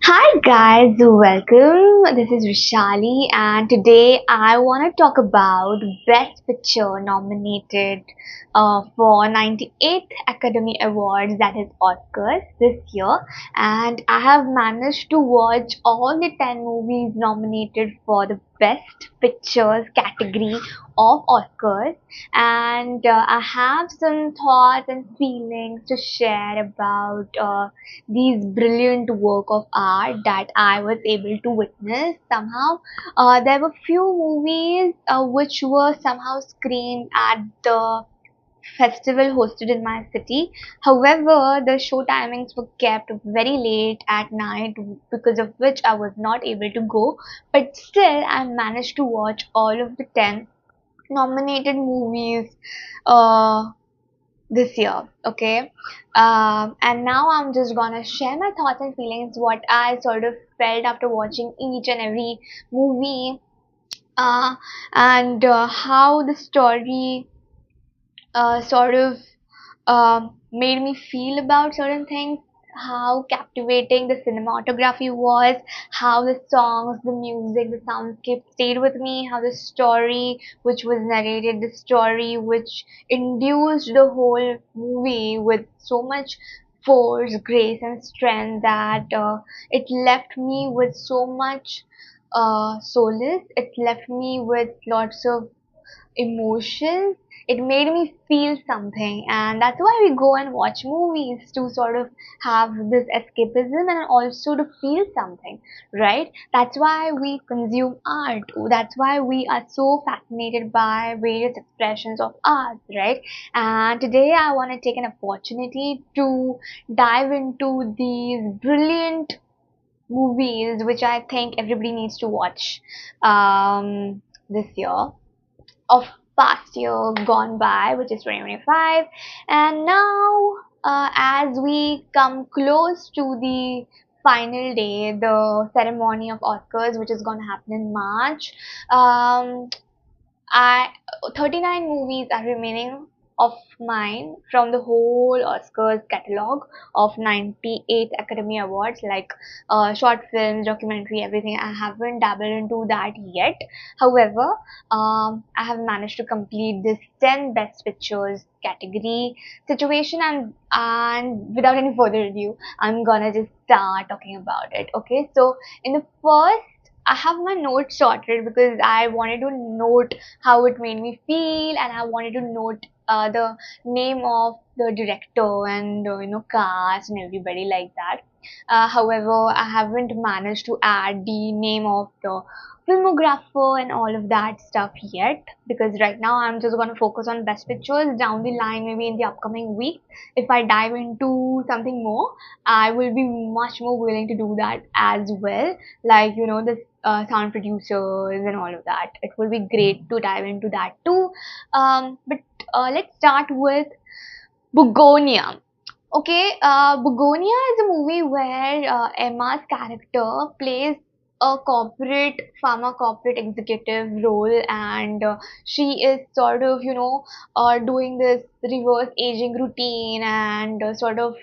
Hi guys, welcome. This is Vishali, and today I want to talk about Best Picture nominated for 98th Academy Awards, that is Oscars, this year. And I have managed to watch all the 10 movies nominated for the Best Pictures category of Oscars, and I have some thoughts and feelings to share about these brilliant work of art that I was able to witness somehow. There were few movies which were somehow screened at the festival hosted in my city. However, the show timings were kept very late at night, because of which I was not able to go. But still, I managed to watch all of the 10 nominated movies uh, this year. Okay. And now I'm just gonna share my thoughts and feelings, what I sort of felt after watching each and every movie, uh, and how the story sort of made me feel about certain things, how captivating the cinematography was, how the songs, the music, the soundscape stayed with me, how the story which was narrated, the story which induced the whole movie with so much force, grace, and strength that it left me with so much solace. It left me with lots of emotions. It made me feel something, and that's why we go and watch movies, to sort of have this escapism and also to feel something, right? That's why we consume art. That's why we are so fascinated by various expressions of art, right? And today I want to take an opportunity to dive into these brilliant movies which I think everybody needs to watch this year, of past year gone by, which is 2025. And now, as we come close to the final day, the ceremony of Oscars, which is going to happen in March, um, I 39 movies are remaining of mine from the whole Oscars catalog of 98 Academy Awards, like short films, documentary, everything. I haven't dabbled into that yet. However, I have managed to complete this 10 Best Pictures category situation, and without any further ado, I'm gonna just start talking about it. Okay, so in the first, I have my notes sorted because I wanted to note how it made me feel, and I wanted to note the name of the director and cast and everybody like that. However, I haven't managed to add the name of the filmographer and all of that stuff yet, because right now I'm just going to focus on best pictures. Down the line, maybe in the upcoming week, if I dive into something more, I will be much more willing to do that as well, like the sound producers and all of that. It will be great to dive into that too. But let's start with Bugonia. Okay, Bugonia is a movie where Emma's character plays a corporate executive role, and she is sort of, doing this reverse aging routine, and sort of,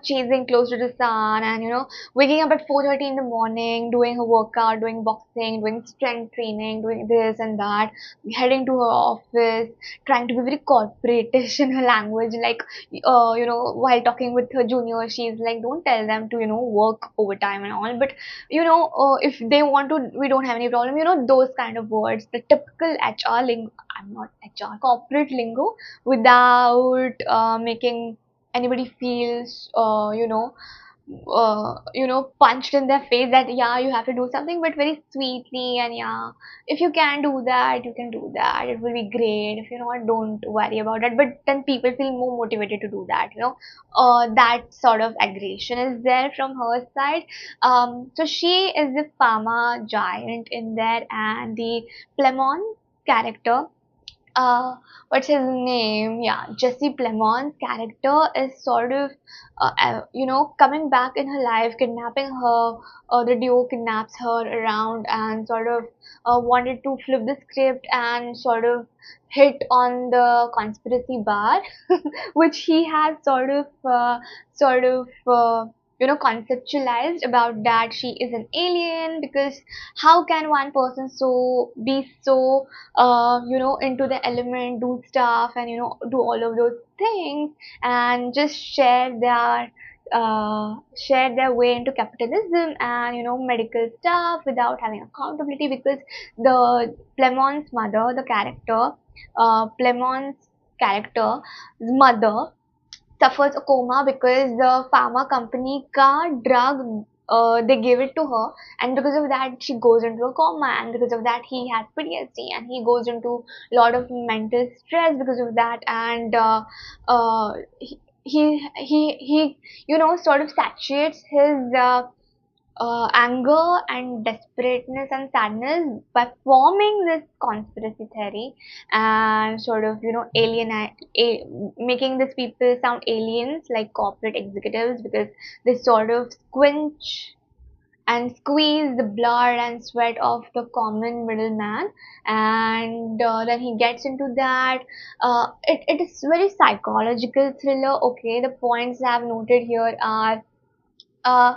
chasing close to the sun, and waking up at 4:30 in the morning, doing her workout, doing boxing, doing strength training, doing this and that, heading to her office, trying to be very corporatish in her language, like while talking with her junior, she's like, don't tell them to, work overtime and all, but if they want to, we don't have any problem, those kind of words, the typical HR lingo. I'm not HR, corporate lingo, without making anybody feels punched in their face that yeah, you have to do something, but very sweetly, and yeah, if you can do that, you can do that, it will be great. If you know what, don't worry about it. But then people feel more motivated to do that, that sort of aggression is there from her side. So she is the pharma giant in there, and the Plemon character, uh what's his name, yeah, Jesse Plemon's character is sort of coming back in her life, kidnapping her. The duo kidnaps her around and sort of wanted to flip the script and sort of hit on the conspiracy bar which he has sort of conceptualized about that she is an alien, because how can one person be so into the element, do stuff, and do all of those things, and just share their way into capitalism and medical stuff without having accountability, because the Plemon's mother, the character, Plemon's character's mother suffers a coma because the pharma company ka drug, they gave it to her, and because of that she goes into a coma, and because of that he has PTSD, and he goes into a lot of mental stress because of that, and uh, he, he sort of saturates his anger and desperateness and sadness by forming this conspiracy theory, and sort of making these people sound aliens like corporate executives, because they sort of squinch and squeeze the blood and sweat of the common middleman, and then he gets into that. It is very psychological thriller. Okay, the points I have noted here are uh,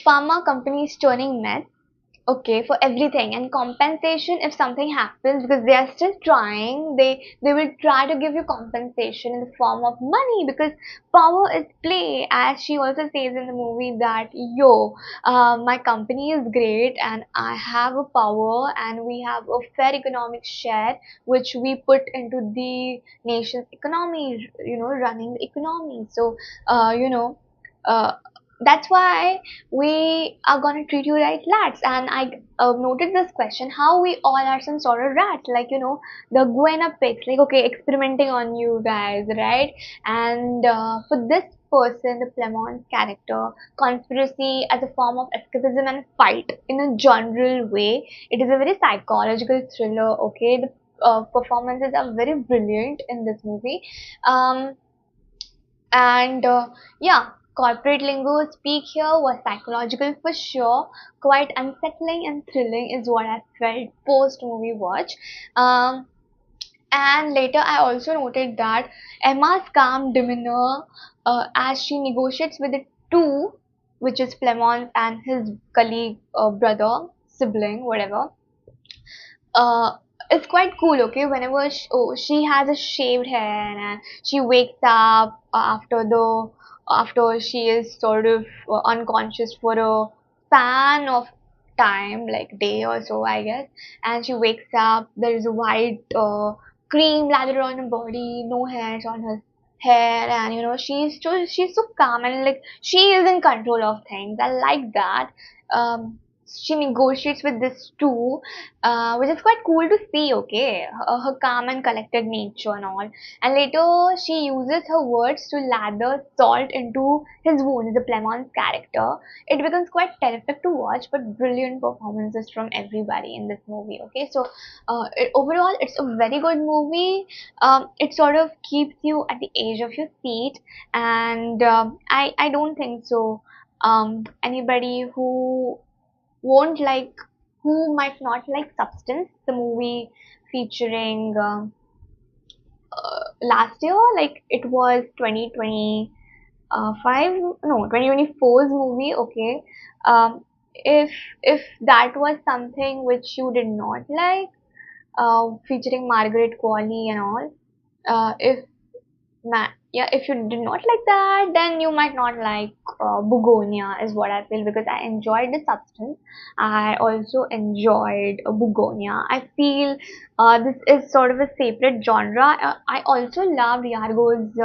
pharma companies turning meth, okay, for everything, and compensation if something happens, because they are still trying, they will try to give you compensation in the form of money, because power is play, as she also says in the movie that my company is great and I have a power, and we have a fair economic share which we put into the nation's economy, running the economy. So uh, you know uh, that's why we are gonna treat you like rats. And I noted this question, how we all are some sort of rats, like the Guinea pigs, like, okay, experimenting on you guys, right? And for this person, the Clement character, conspiracy as a form of escapism and fight in a general way, it is a very psychological thriller. Okay, the performances are very brilliant in this movie. um and yeah, corporate lingo speak here was psychological for sure, quite unsettling and thrilling is what I felt post movie watch. Um, and later I also noted that Emma's calm demeanor as she negotiates with the two, which is Clement and his colleague, brother, sibling, whatever, uh, it's quite cool. Okay, whenever she has a shaved hair and she wakes up after she is sort of unconscious for a span of time, like day or so, I guess, and she wakes up, there is a white cream lather on her body, no hairs on her hair, and she's so calm, and like she is in control of things. I like that. um she negotiates with this too, which is quite cool to see. Okay, her calm and collected nature and all. And later she uses her words to lather salt into his wounds. The Plemont's character. It becomes quite terrific to watch, but brilliant performances from everybody in this movie. Okay, so overall, it's a very good movie. It sort of keeps you at the edge of your seat, and I don't think so. Anybody won't like who might not like Substance, the movie featuring last year, like it was 2025, no, 2024's movie. Okay, if that was something which you did not like, featuring Margaret Qualley and all, if yeah, if you did not like that, then you might not like Bugonia, is what I feel, because I enjoyed the Substance. I also enjoyed Bugonia. I feel this is sort of a separate genre. I also loved Yargo's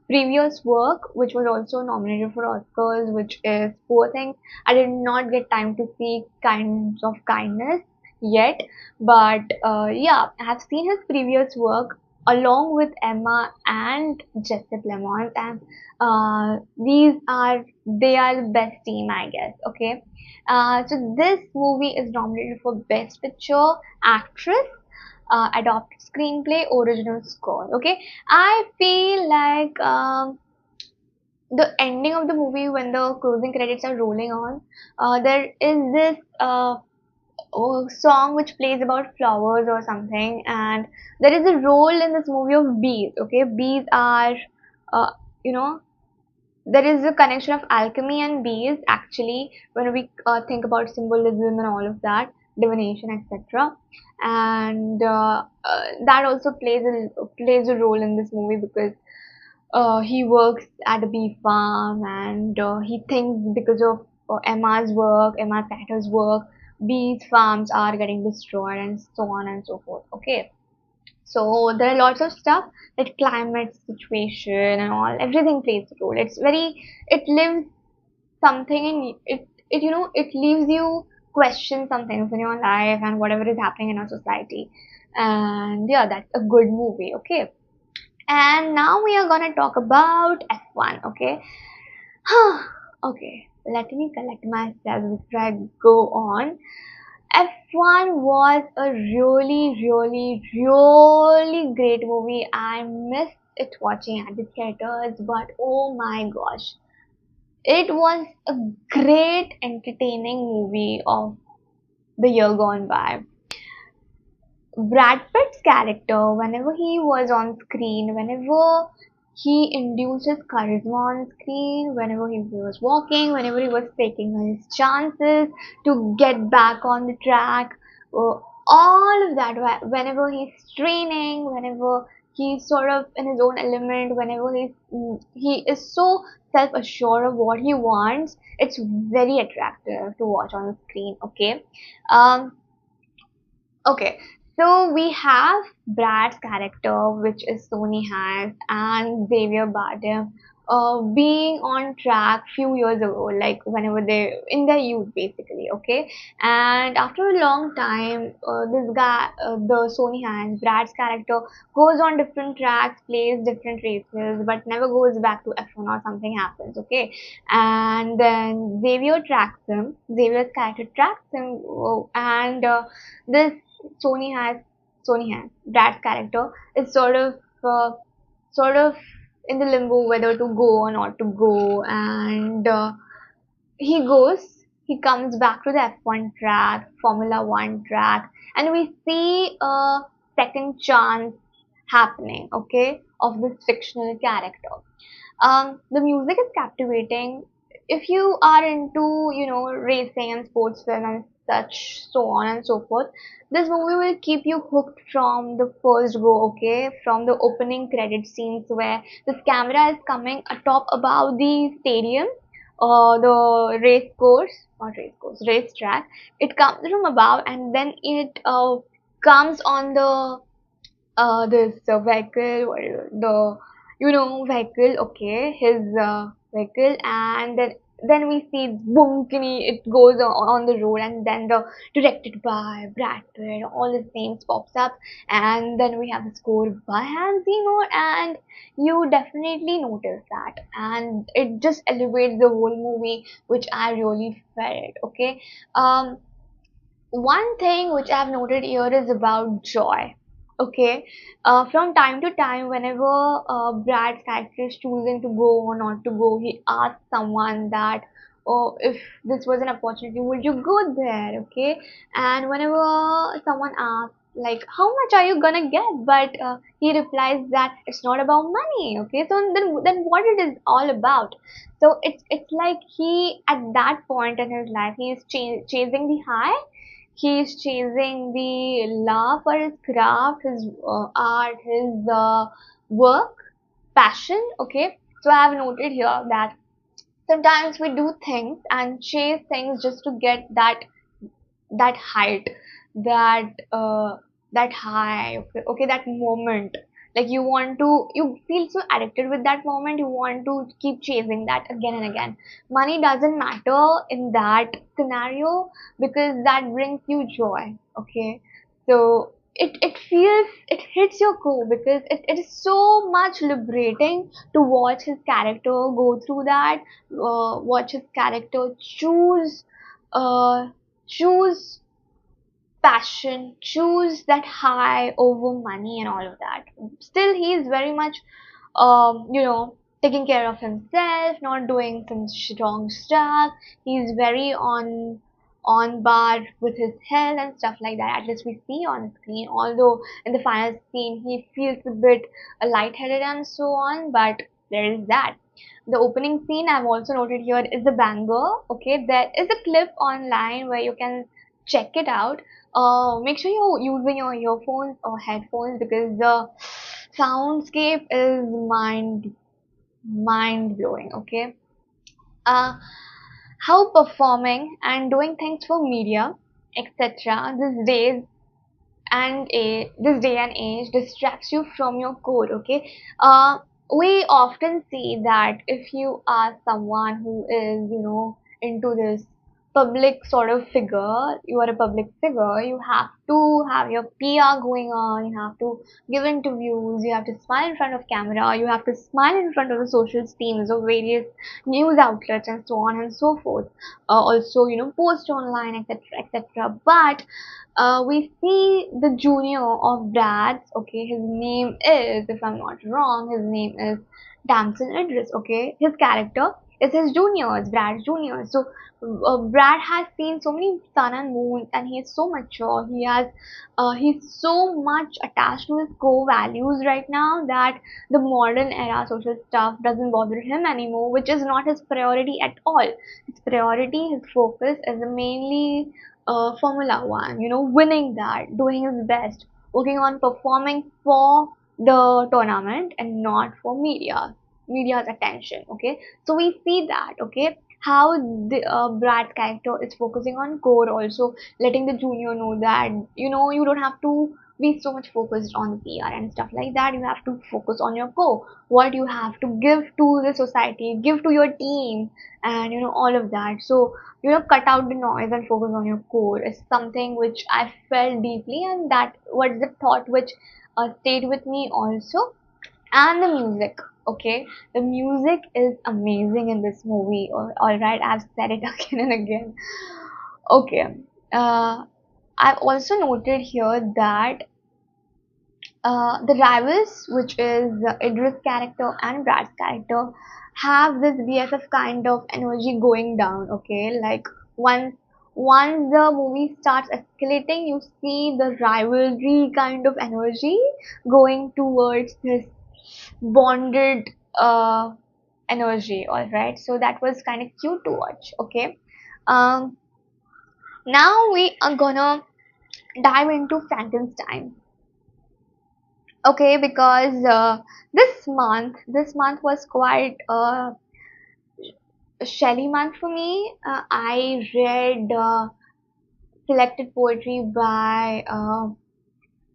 previous work, which was also nominated for Oscars, which is Poor Things. I did not get time to see Kinds of Kindness yet, but yeah, I have seen his previous work along with Emma and Jesse Plemons, and they are the best team, I guess. Okay, so this movie is nominated for Best Picture, Actress, Adapted Screenplay, Original Score. Okay, I feel like the ending of the movie, when the closing credits are rolling on, there is this song which plays about flowers or something, and there is a role in this movie of bees. Okay, bees are uh, you know there is a connection of alchemy and bees actually when we think about symbolism and all of that, divination, etc. And that also plays a role in this movie because he works at a bee farm, and he thinks because of Emma's character's work, bees farms are getting destroyed and so on and so forth. Okay, so there are lots of stuff like climate situation and all. Everything plays a role. It lives something in it it leaves you question some things in your life and whatever is happening in our society. And yeah, that's a good movie. Okay, and now we are gonna talk about F1. Okay, okay. Let me collect myself before I go on. F1 was a really, really, really great movie. I missed it watching at the theaters, but oh my gosh, it was a great, entertaining movie of the year gone by. Brad Pitt's character, whenever he was on screen, whenever he induced his charisma on screen, whenever he was walking, whenever he was taking his chances to get back on the track, all of that, whenever he's training, whenever he's sort of in his own element, whenever he is so self-assured of what he wants, it's very attractive to watch on the screen. Okay, um, okay, so we have Brad's character, which is Sony has, and Xavier Bardem, being on track few years ago, like whenever they in their youth, basically. Okay, and after a long time, this guy, the Sony has Brad's character, goes on different tracks, plays different races, but never goes back to F1 or something happens. Okay, and then Xavier tracks him. Xavier's character tracks him, and this Sony has Sony has Brad's character is sort of in the limbo whether to go or not to go, and he comes back to the F1 track, Formula One track, and we see a second chance happening, okay, of this fictional character. The music is captivating. If you are into, racing and sports film and such, so on and so forth, this movie will keep you hooked from the first go, okay? From the opening credit scenes where this camera is coming atop above the stadium, the race course, not race course, race track. It comes from above, and then it comes on the this vehicle, what is it? The vehicle, okay, his vehicle, and then we see boomkini, it goes on the road, and then the directed by Brad Pitt, all his names pops up, and then we have the score by Hans Zimmer, and you definitely notice that, and it just elevates the whole movie, which I really felt. Okay, um one thing which I've noted here is about joy. Okay, from time to time, whenever Brad's character is choosing to go or not to go, he asks someone that, "Oh, if this was an opportunity, would you go there?" Okay, and whenever someone asks, like, "How much are you gonna get?" But he replies that it's not about money. Okay, so then what it is all about? So it's like he at that point in his life he is chasing the high, he's chasing the love for his craft, his art, his work, passion. Okay, so I have noted here that sometimes we do things and chase things just to get that height, that that high, okay, okay, that moment. Like you feel so addicted with that moment, you want to keep chasing that again and again. Money doesn't matter in that scenario because that brings you joy. Okay, so it hits your core because it is so much liberating to watch his character go through that, watch his character uh choose passion, choose that high over money and all of that. Still, he is very much, taking care of himself, not doing some strong stuff. He's very on bar with his health and stuff like that. At least we see on screen. Although in the final scene he feels a bit lightheaded and so on, but there is that. The opening scene I've also noted here is a banger. Okay, there is a clip online where you can check it out. Make sure you're using your earphones or headphones because the soundscape is mind blowing. Okay, uh, how performing and doing things for media, etc. This day and age distracts you from your core. Okay, we often see that if you are someone who is, into this public sort of figure, you are a public figure, you have to have your PR going on, you have to give interviews, you have to smile in front of camera, you have to smile in front of the social teams of various news outlets and so on and so forth. Also, post online, etc., etc. But we see the junior of Brad's. Okay, his name is, if I'm not wrong, his name is Damson Idris. Okay, his character is his junior, it's Brad's junior. So Brad has seen so many sun and moons, and he is so mature. He's so much attached to his core values right now that the modern era social stuff doesn't bother him anymore, which is not his priority at all. His priority, his focus is mainly Formula One, winning that, doing his best, working on performing for the tournament and not for media's attention. Okay, so we see that. Okay, how the Brad's character is focusing on core, also letting the junior know that you don't have to be so much focused on the PR and stuff like that. You have to focus on your core, what you have to give to the society, give to your team, and all of that. So cut out the noise and focus on your core is something which I felt deeply, and that was the thought which stayed with me also. And the music. Okay, the music is amazing in this movie. All right, I've said it again and again. Okay, I've also noted here that the rivals, which is Idris' character and Brad's character, have this BFF kind of energy going down. Okay, like once the movie starts escalating, you see the rivalry kind of energy going towards this bonded energy. All right, so that was kind of cute to watch. Okay, um, now we are gonna dive into Frankenstein. Okay, because this month was quite a Shelley month for me. I read selected poetry by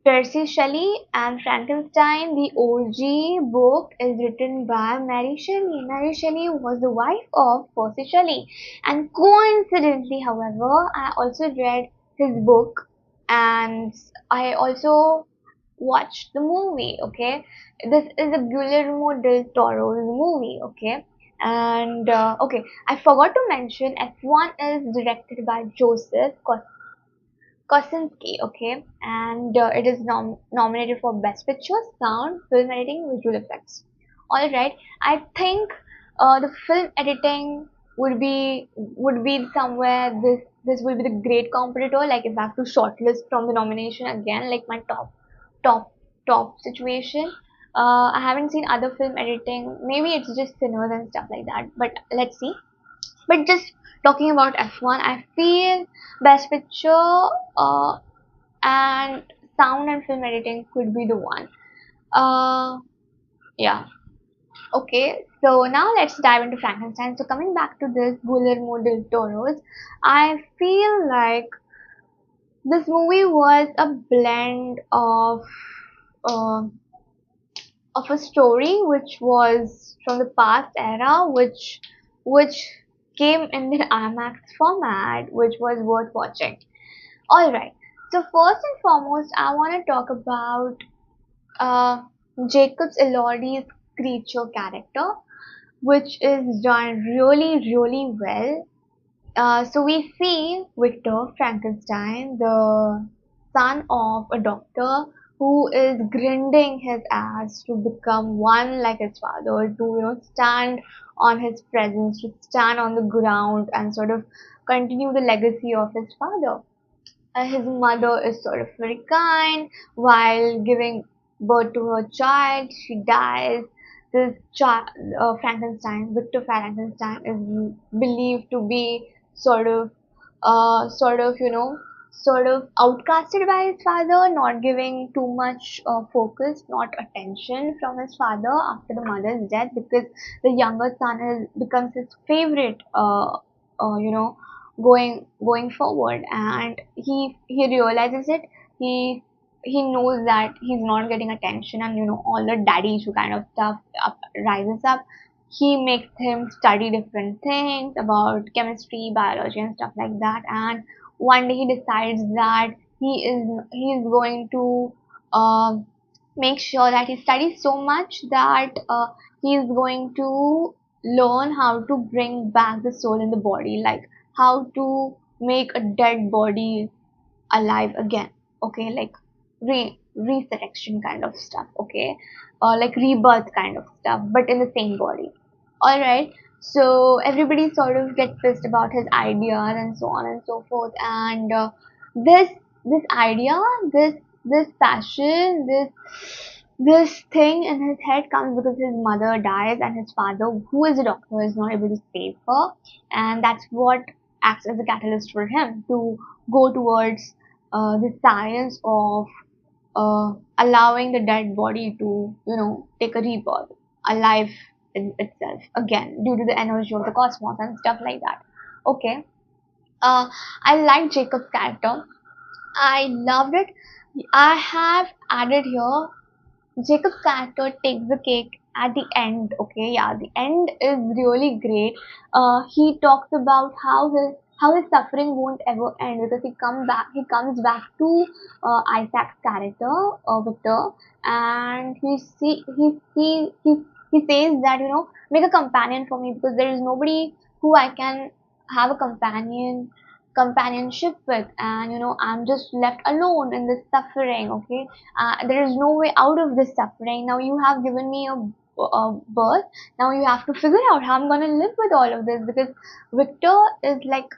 Percy Shelley, and Frankenstein, the OG book, is written by Mary Shelley. Mary Shelley was the wife of Percy Shelley, and coincidentally, however, I also read his book, and I also watched the movie. Okay, this is a Guillermo del Toro's movie. Okay, and okay, I forgot to mention F1 is directed by Joseph Kosinski, okay, and it is nominated for Best Picture, Sound, Film Editing, Visual Effects. All right, I think the film editing would be somewhere. This will be the great competitor. Like if I have to shortlist from the nomination again, like my top top situation. I haven't seen other film editing. Maybe it's just Sinners and stuff like that. But let's see. But just talking about F1, I feel Best Picture and sound and film editing could be the one. Uh, yeah. Okay. So now let's dive into Frankenstein. So coming back to this Guillermo del Toro's, I feel like this movie was a blend uh, of a story which was from the past era, which came in the IMAX format, which was worth watching. All right. So first and foremost, I want to talk about uh, Jacob's Elordi's creature character, which is done really well. So we see Victor Frankenstein, the son of a doctor who is grinding his ass to become one like his father, to stand on his presence, to stand on the ground and sort of continue the legacy of his father. His mother is sort of very kind. While giving birth to her child, she dies. Frankenstein, Victor Frankenstein, is believed to be sort of, sort of, sort of outcasted by his father, not giving too much focus, not attention from his father after the mother's death, because the younger son becomes his favorite, you know, going forward, and he realizes it. He knows that he's not getting attention, and all the daddy issue kind of stuff rises up. He makes him study different things about chemistry, biology, and stuff like that. And one day he decides that he is going to um make sure that he studies so much that he is going to learn how to bring back the soul in the body, like how to make a dead body alive again. Okay, like resurrection kind of stuff. Okay, like rebirth kind of stuff, but in the same body. All right. So everybody sort of gets pissed about his idea and so on and so forth. And this this idea, this passion, this thing in his head comes because his mother dies and his father, who is a doctor, is not able to save her, and that's what acts as a catalyst for him to go towards the science of allowing the dead body to, take a rebirth, alive in itself again due to the energy of the cosmos and stuff like that. Okay. I like Jacob's character. I loved it. I have added here Jacob's character takes the cake at the end. Okay, yeah, the end is really great. He talks about how his suffering won't ever end because he comes back to Isaac's character, Victor, and he says that make a companion for me because there is nobody who I can have a companionship with, and I'm just left alone in this suffering. Okay, there is no way out of this suffering. Now you have given me a birth. Now you have to figure out how I'm going to live with all of this, because Victor is like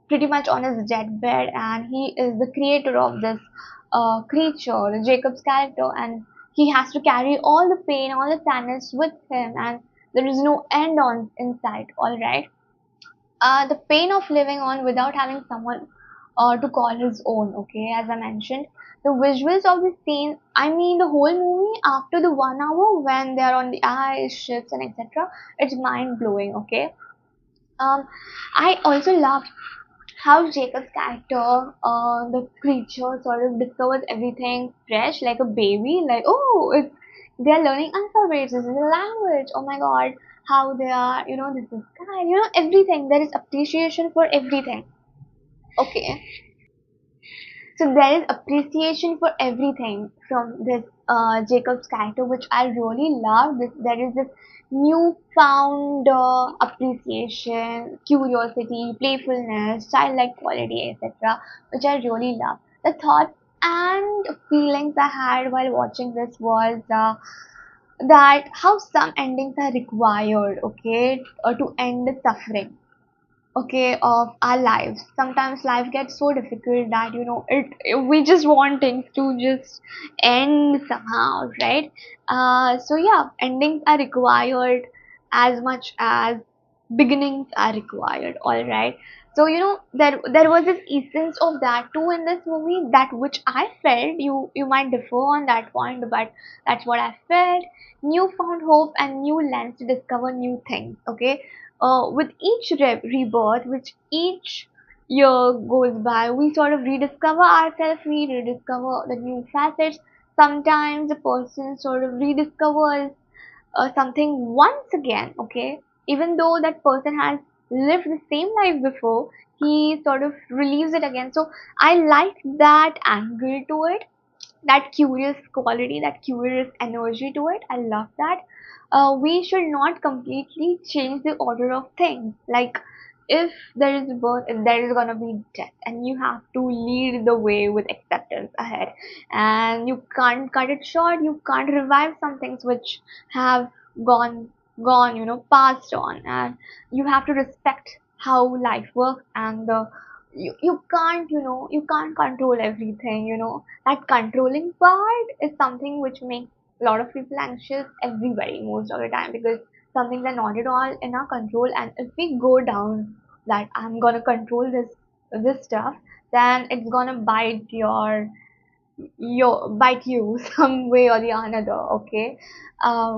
pretty much on his deathbed, and he is the creator of this creature, the Jacob's character, and he has to carry all the pain, all the sadness with him, and there is no end on in sight. All right. The pain of living on without having someone to call his own. Okay, as I mentioned, the visuals of the scene, I mean the whole movie after the 1 hour when they're on the ice, ships, and etc., it's mind blowing. Okay. um I also loved how Jacob's character, the creature, sort of discovers everything fresh, like a baby. Like, oh, they're learning alphabets. This is a language. Oh my God, how they are. This is kind. Everything. There is appreciation for everything. Okay, so there is appreciation for everything from this Jacob's character, which I really love. There is this newfound appreciation, curiosity, playfulness, childlike quality, etc., which I really love. The thoughts and feelings I had while watching this was that how some endings are required, okay, to end the suffering, okay, of our lives. Sometimes life gets so difficult that we just want things to just end somehow, right? So yeah, endings are required as much as beginnings are required. All right. So there was this essence of that too in this movie, that which I felt. You might differ on that point, but that's what I felt. Newfound hope and new lens to discover new things. Okay, with each rebirth, which each year goes by, we sort of rediscover ourselves, we rediscover the new facets. Sometimes the person sort of rediscovers something once again, okay? Even though that person has lived the same life before, he sort of relieves it again. So I like that angle to it, that curious quality, that curious energy to it. I love that. We should not completely change the order of things. Like, if there is birth, if there is gonna be death, and you have to lead the way with acceptance ahead, and you can't cut it short. You can't revive some things which have gone, passed on, and you have to respect how life works, and you can't control everything. That controlling part is something which makes a lot of people anxious, everybody most of the time, because some things are not at all in our control. And if we go down that I'm gonna control this stuff, then it's gonna bite you some way or the another. Okay,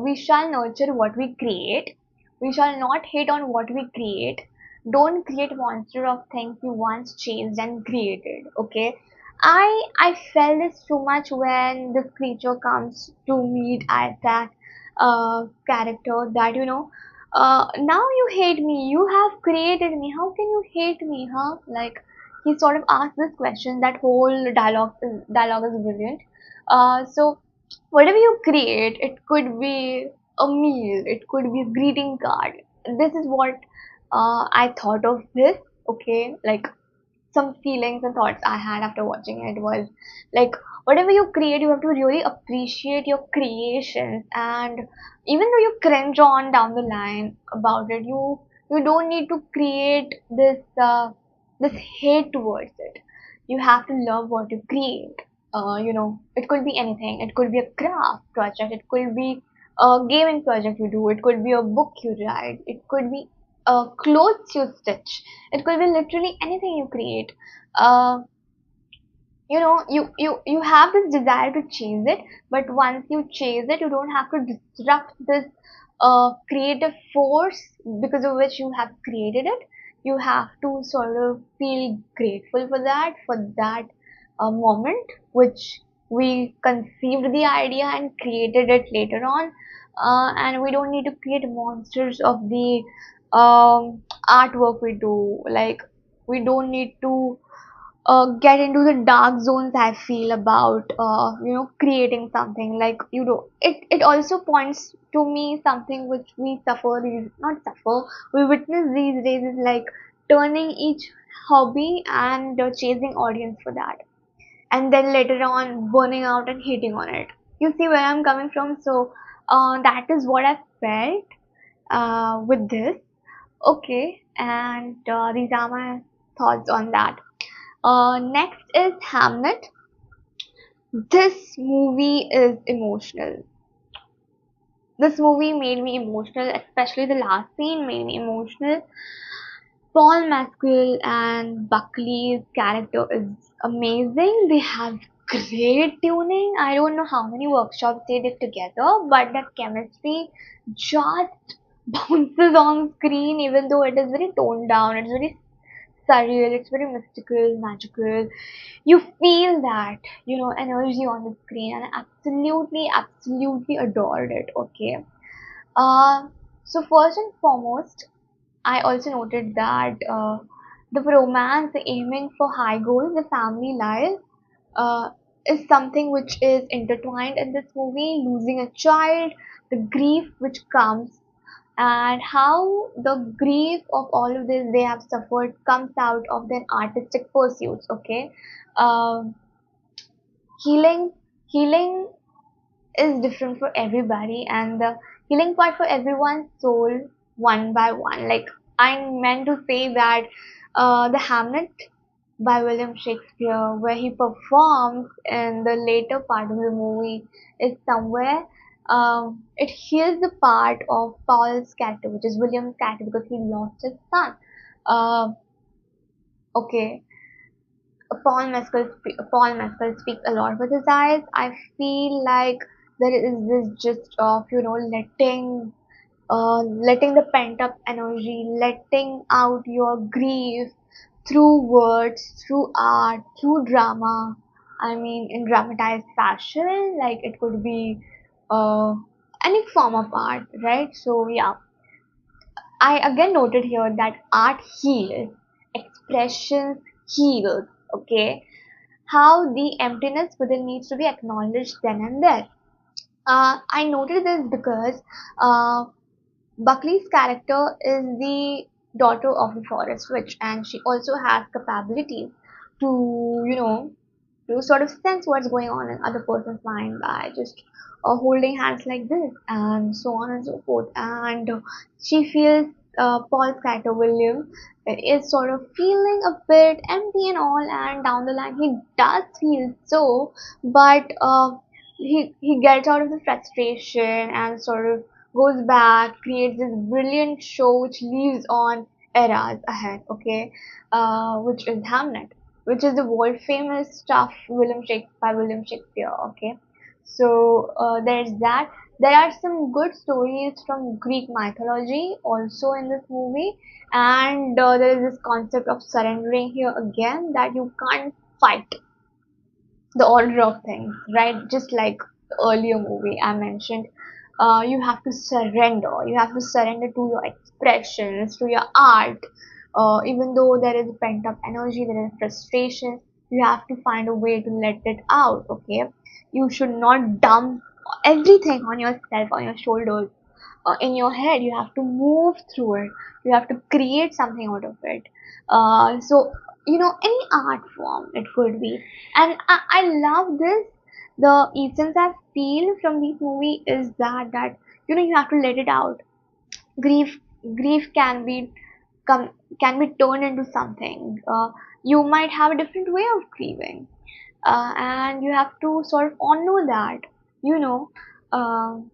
we shall nurture what we create. We shall not hate on what we create. Don't create monster of things you once chased and created. Okay, I felt this too much when this creature comes to meet at that character, that now you hate me, you have created me, how can you hate me, huh? Like, he sort of asked this question. That whole dialogue is brilliant. So whatever you create, it could be a meal, it could be a greeting card. This is what I thought of this. Okay, like, some feelings and thoughts I had after watching it was like, whatever you create, you have to really appreciate your creations. And even though you cringe on down the line about it, you don't need to create this hate towards it. You have to love what you create. It could be anything. It could be a craft project. It could be a gaming project you do. It could be a book you write. It could be clothes you stitch. It could be literally anything you create. Uh, you have this desire to chase it, but once you chase it, you don't have to disrupt this creative force because of which you have created it. You have to sort of feel grateful for that moment which we conceived the idea and created it later on. And we don't need to create monsters of the artwork we do. Like, we don't need to get into the dark zones. I feel about creating something. Like, it also points to me something which we suffer these not suffer we witness these days, is like turning each hobby and chasing audience for that, and then later on burning out and hating on it. You see where I'm coming from? So that is what I felt with this. Okay, and these are my thoughts on that. Next is Hamnet. This movie is emotional. This movie made me emotional, especially the last scene made me emotional. Paul Mescal and Buckley's character is amazing. They have great tuning. I don't know how many workshops they did together, but the chemistry just bounces on screen, even though it is very toned down. It's very surreal, it's very mystical, magical. You feel that, energy on the screen, and I absolutely adored it. Okay. Uh, so first and foremost, I also noted that the romance, the aiming for high goals, the family life, uh, is something which is intertwined in this movie. Losing a child, the grief which comes, and how the grief of all of this they have suffered comes out of their artistic pursuits. Okay. um, healing is different for everybody, and the healing part for everyone's soul, one by one. Like, I meant to say that the Hamlet by William Shakespeare, where he performs in the later part of the movie, is somewhere it heals the part of Paul's character, which is William's character, because he lost his son. Uh, okay, Paul Mescal speaks a lot with his eyes. I feel like there is this gist of letting the pent up energy, letting out your grief through words, through art, through drama. I mean, in dramatized fashion, like it could be uh, any form of art, right? So yeah, I again noted here that art heals, expressions heals. Okay, how the emptiness within needs to be acknowledged then and there. I noted this because uh, Buckley's character is the daughter of the forest witch, and she also has capabilities to, to sort of sense what's going on in other person's mind by just holding hands like this, and so on and so forth. And she feels Paul's character William is sort of feeling a bit empty and all, and down the line he does feel so, but he gets out of the frustration and sort of goes back, creates this brilliant show which lives on eras ahead, okay, which is Hamnet, which is the world famous stuff by William Shakespeare, okay. So there's that. There are some good stories from Greek mythology also in this movie, and there is this concept of surrendering here again, that you can't fight the order of things, right? Just like the earlier movie I mentioned, you have to surrender. You have to surrender to your expressions, to your art. Even though there is pent up energy, there is frustration, you have to find a way to let it out, okay? You should not dump everything on yourself, on your shoulders, in your head. You have to move through it. You have to create something out of it. So any art form it could be, and I love this. The essence I feel from this movie is that you have to let it out. Grief can be come can be turned into something. You might have a different way of grieving, and you have to sort of honor that, you know. Um,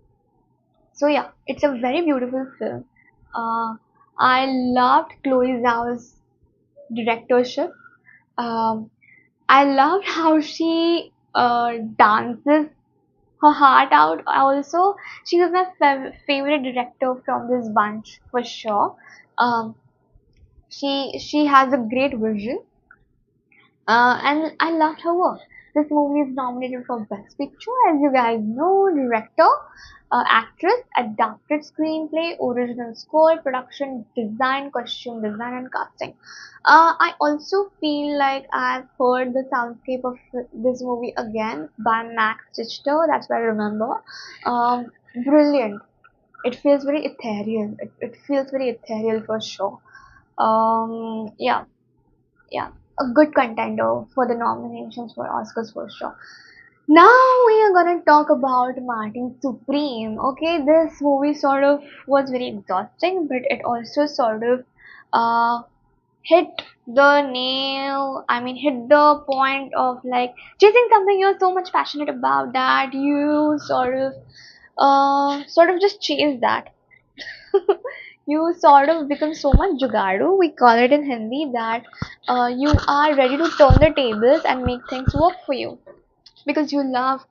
so yeah, it's a very beautiful film. Uh, I loved Chloe Zhao's directorship. Um, I loved how she dances her heart out. Also, she was my favorite director from this bunch for sure. Um, she has a great vision, and I loved her work. This movie is nominated for Best Picture, as you guys know, director, actress, adapted screenplay, original score, production design, costume design, and casting. I also feel like I've heard the soundscape of this movie again by Max Richter. That's what I remember. Brilliant. It feels very ethereal. It feels very ethereal for sure. Yeah, yeah, a good contender for the nominations for Oscars for sure. Now we are gonna talk about Martin Supreme. Okay, this movie sort of was very exhausting, but it also sort of uh, hit the nail. I mean, hit the point of like chasing something you're so much passionate about that you sort of just chase that. You sort of become so much jugadu, we call it in Hindi, that you are ready to turn the tables and make things work for you because you love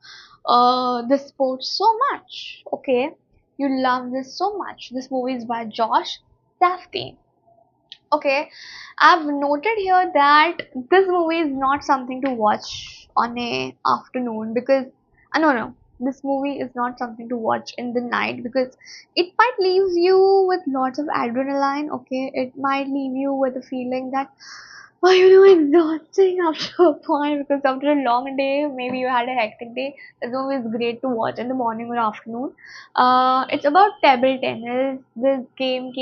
this sport so much. Okay, you love this so much. This movie is by Josh Safdie. Okay, I've noted here that this movie is not something to watch on a afternoon because no, this movie is not something to watch in the night because it might leave you with lots of adrenaline. Okay, it might leave you with a feeling that exhausting after a point because after a long day, maybe you had a hectic day. This movie is great to watch in the morning or afternoon. It's about table tennis. This game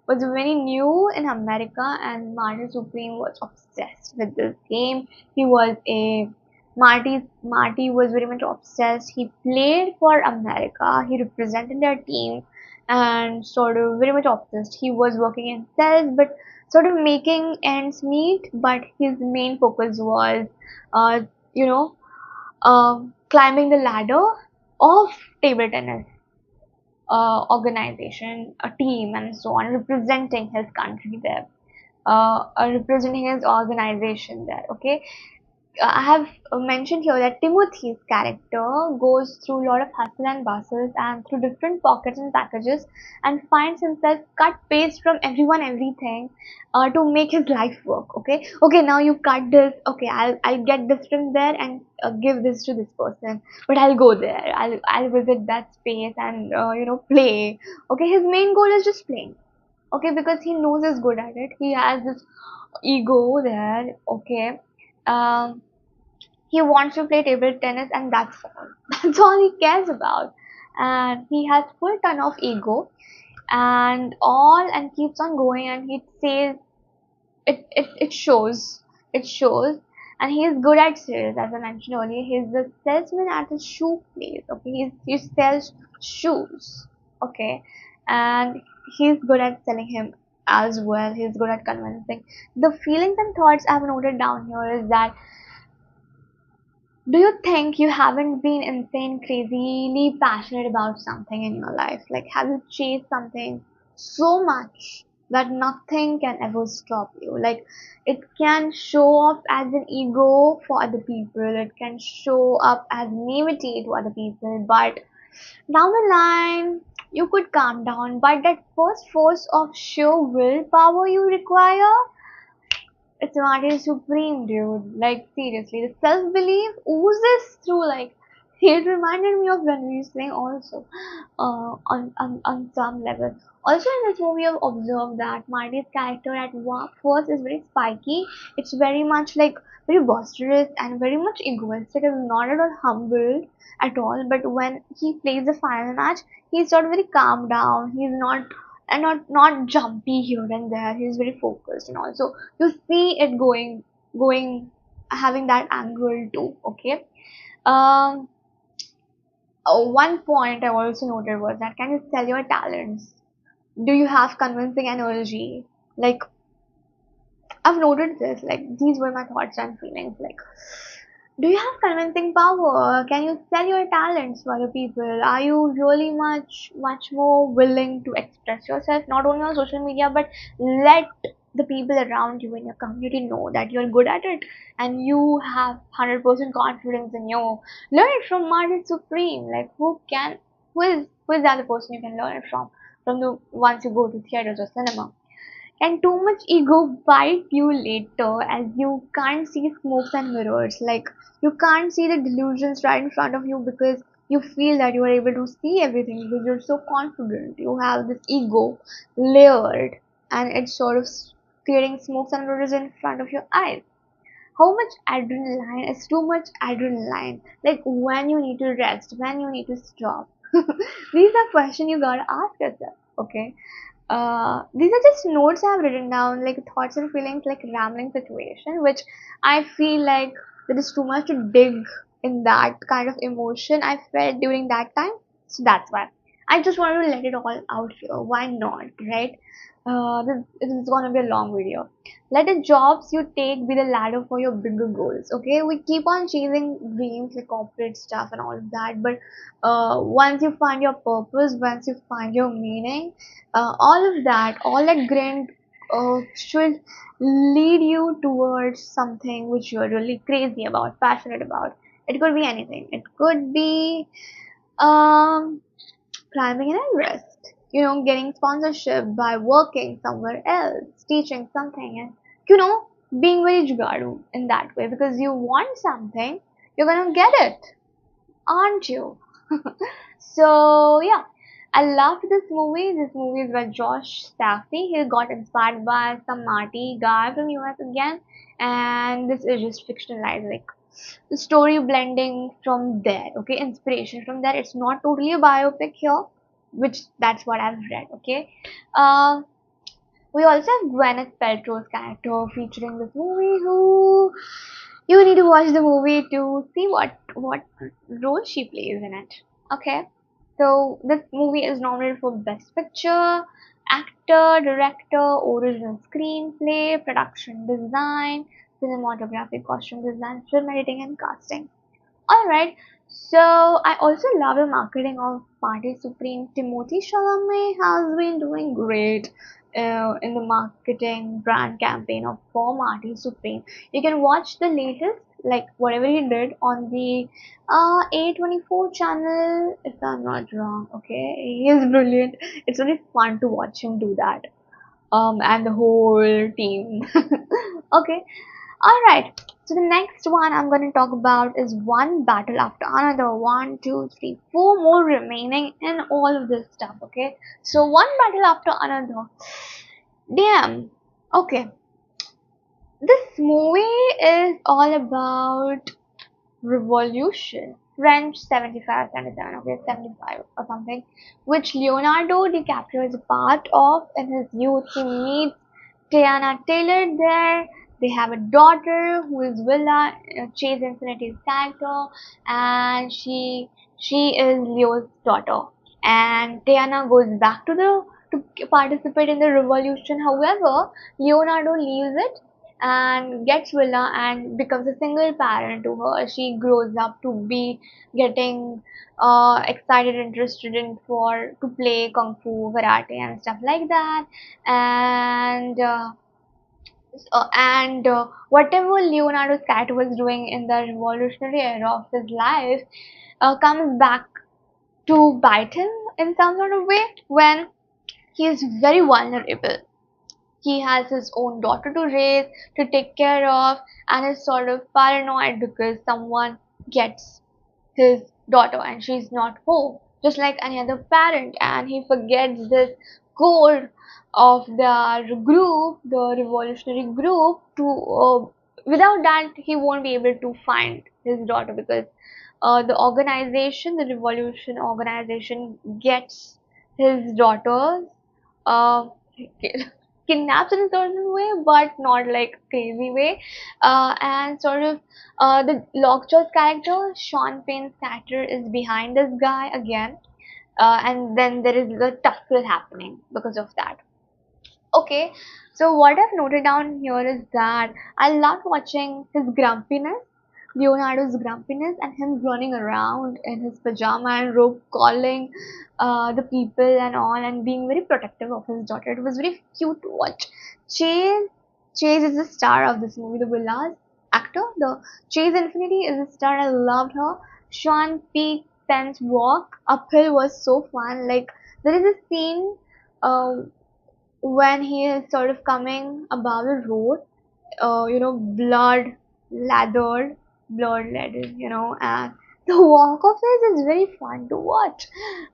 was very new in America, and Marty Supreme was obsessed with this game. He was a Marty was very much obsessed. He played for America. He represented their team, and sort of very much obsessed. He was working in sales, but sort of making ends meet. But his main focus was, uh, you know, climbing the ladder of table tennis organization, a team, and so on, representing his country there, representing his organization there. Okay, I have mentioned here that Timothy's character goes through a lot of hustle and bustle and through different pockets and packages and finds himself cut paste from everyone, everything to make his life work. Okay, okay, now you cut this. Okay, I'll get this from there and give this to this person. But I'll go there. I'll visit that space and play. Okay, his main goal is just playing. Okay, because he knows he's good at it. He has this ego there. Okay. Um, he wants to play table tennis and that's all. That's all he cares about. And he has full ton of ego and keeps on going, and he says it shows. It shows. And he is good at sales, as I mentioned earlier. He's the salesman at a shoe place. Okay, he sells shoes. Okay, and he's good at selling him as well. He's good at convincing. The feelings and thoughts I've noted down here is that Do you think you haven't been insane, crazily passionate about something in your life? Like, have you chased something so much that nothing can ever stop you? Like, it can show off as an ego for other people, it can show up as naivety to other people, but down the line, you could calm down. But that first force of sheer willpower you require, it's Marty Supreme, dude. Like, seriously, the self belief oozes through, like, it reminded me of Ranveer Singh also, on some level. Also, in this movie, I've observed that Marty's character at first is very spiky. It's very much like very boisterous and very much egoistic and not at all humble at all. But when he plays the final match, he's sort of very calm down. He's not and not jumpy here and there. He's very focused and also you see it going having that angle too. Okay. um One point I also noted was that, can you sell your talents? Do you have convincing energy? Like, I've noted this, like, these were my thoughts and feelings. Like, do you have convincing power? Can you sell your talents to other people? Are you really much more willing to express yourself, not only on social media, but let the people around you in your community know that you're good at it and you have 100% confidence in you? Learn it from Martin Supreme. Like, who is the other person you can learn it from the once you go to theaters or cinema? Can too much ego bite you later, as you can't see smokes and mirrors? Like, you can't see the delusions right in front of you because you feel that you are able to see everything because you're so confident. You have this ego layered and it's sort of creating smokes and mirrors in front of your eyes. How much adrenaline is too much adrenaline? Like, when you need to rest, when you need to stop? These are questions you gotta ask yourself, okay? These are just notes I've written down, like thoughts and feelings, like rambling situation, which I feel like there is too much to dig in that kind of emotion I felt during that time. So that's why I just wanted to let it all out here. Why not, right? This is gonna be a long video. Let the jobs you take be the ladder for your bigger goals. Okay, we keep on chasing dreams like corporate stuff and all of that, but once you find your purpose, once you find your meaning, all that grind should lead you towards something which you're really crazy about, passionate about. It could be anything. It could be um, climbing an Everest, getting sponsorship by working somewhere else, teaching something, and being very jugadu in that way because you want something, you're gonna get it, aren't you? So yeah, I loved this movie. This movie is by Josh Safdie. He got inspired by some Marty guy from US again, and this is just fictionalized, like the story blending from there. Okay, inspiration from there. It's not totally a biopic here, which that's what I've read. Okay, um, we also have Gwyneth Paltrow's character featuring this movie, who you need to watch the movie to see what role she plays in it. Okay, so this movie is nominated for Best Picture, Actor, Director, Original Screenplay, Production Design, Cinematography, Costume Design, Film Editing, and Casting. Alright, so I also love the marketing of Party Supreme. Timothy Chalamet has been doing great in the marketing brand campaign of for Marty Supreme. You can watch the latest, like whatever he did on the A24 channel, if I'm not wrong. Okay, he is brilliant. It's really fun to watch him do that. And the whole team. Okay, alright, so the next one I'm going to talk about is One Battle After Another. One, two, three, four more remaining in all of this stuff, okay? So, One Battle After Another. Damn. Okay. This movie is all about revolution. French 75, 77, okay, 75 or something, which Leonardo DiCaprio is a part of in his youth. He meets Tiana Taylor there. They have a daughter who is Willa, Chase Infinity's character, and she is Leo's daughter. And Tiana goes back to participate in the revolution. However, Leonardo leaves it and gets Villa and becomes a single parent to her. She grows up to be getting excited, interested in for to play kung fu, karate, and stuff like that. And whatever Leonardo's character was doing in the revolutionary era of his life comes back to bite him in some sort of way when he is very vulnerable. He has his own daughter to raise, to take care of, and is sort of paranoid because someone gets his daughter and she's not home, just like any other parent. And he forgets this code of the group, the revolutionary group, to without that he won't be able to find his daughter because the organization, the revolution organization, gets his daughters uh, kidnaps in a certain way, but not like crazy way. And sort of the Lockjaw's character, Sean Payne's character, is behind this guy again. And then there is the tussle happening because of that. Okay, so what I've noted down here is that I love watching his grumpiness, Leonardo's grumpiness, and him running around in his pajama and robe, calling the people and all, and being very protective of his daughter. It was very cute to watch. Chase, Chase is the star of this movie, the Villa's actor. The Chase Infinity is the star. I loved her. Sean P. Penn's walk uphill was so fun. Like there is a scene. Uh, when he is sort of coming above the road, blood lathered, and the walk of his is very fun to watch.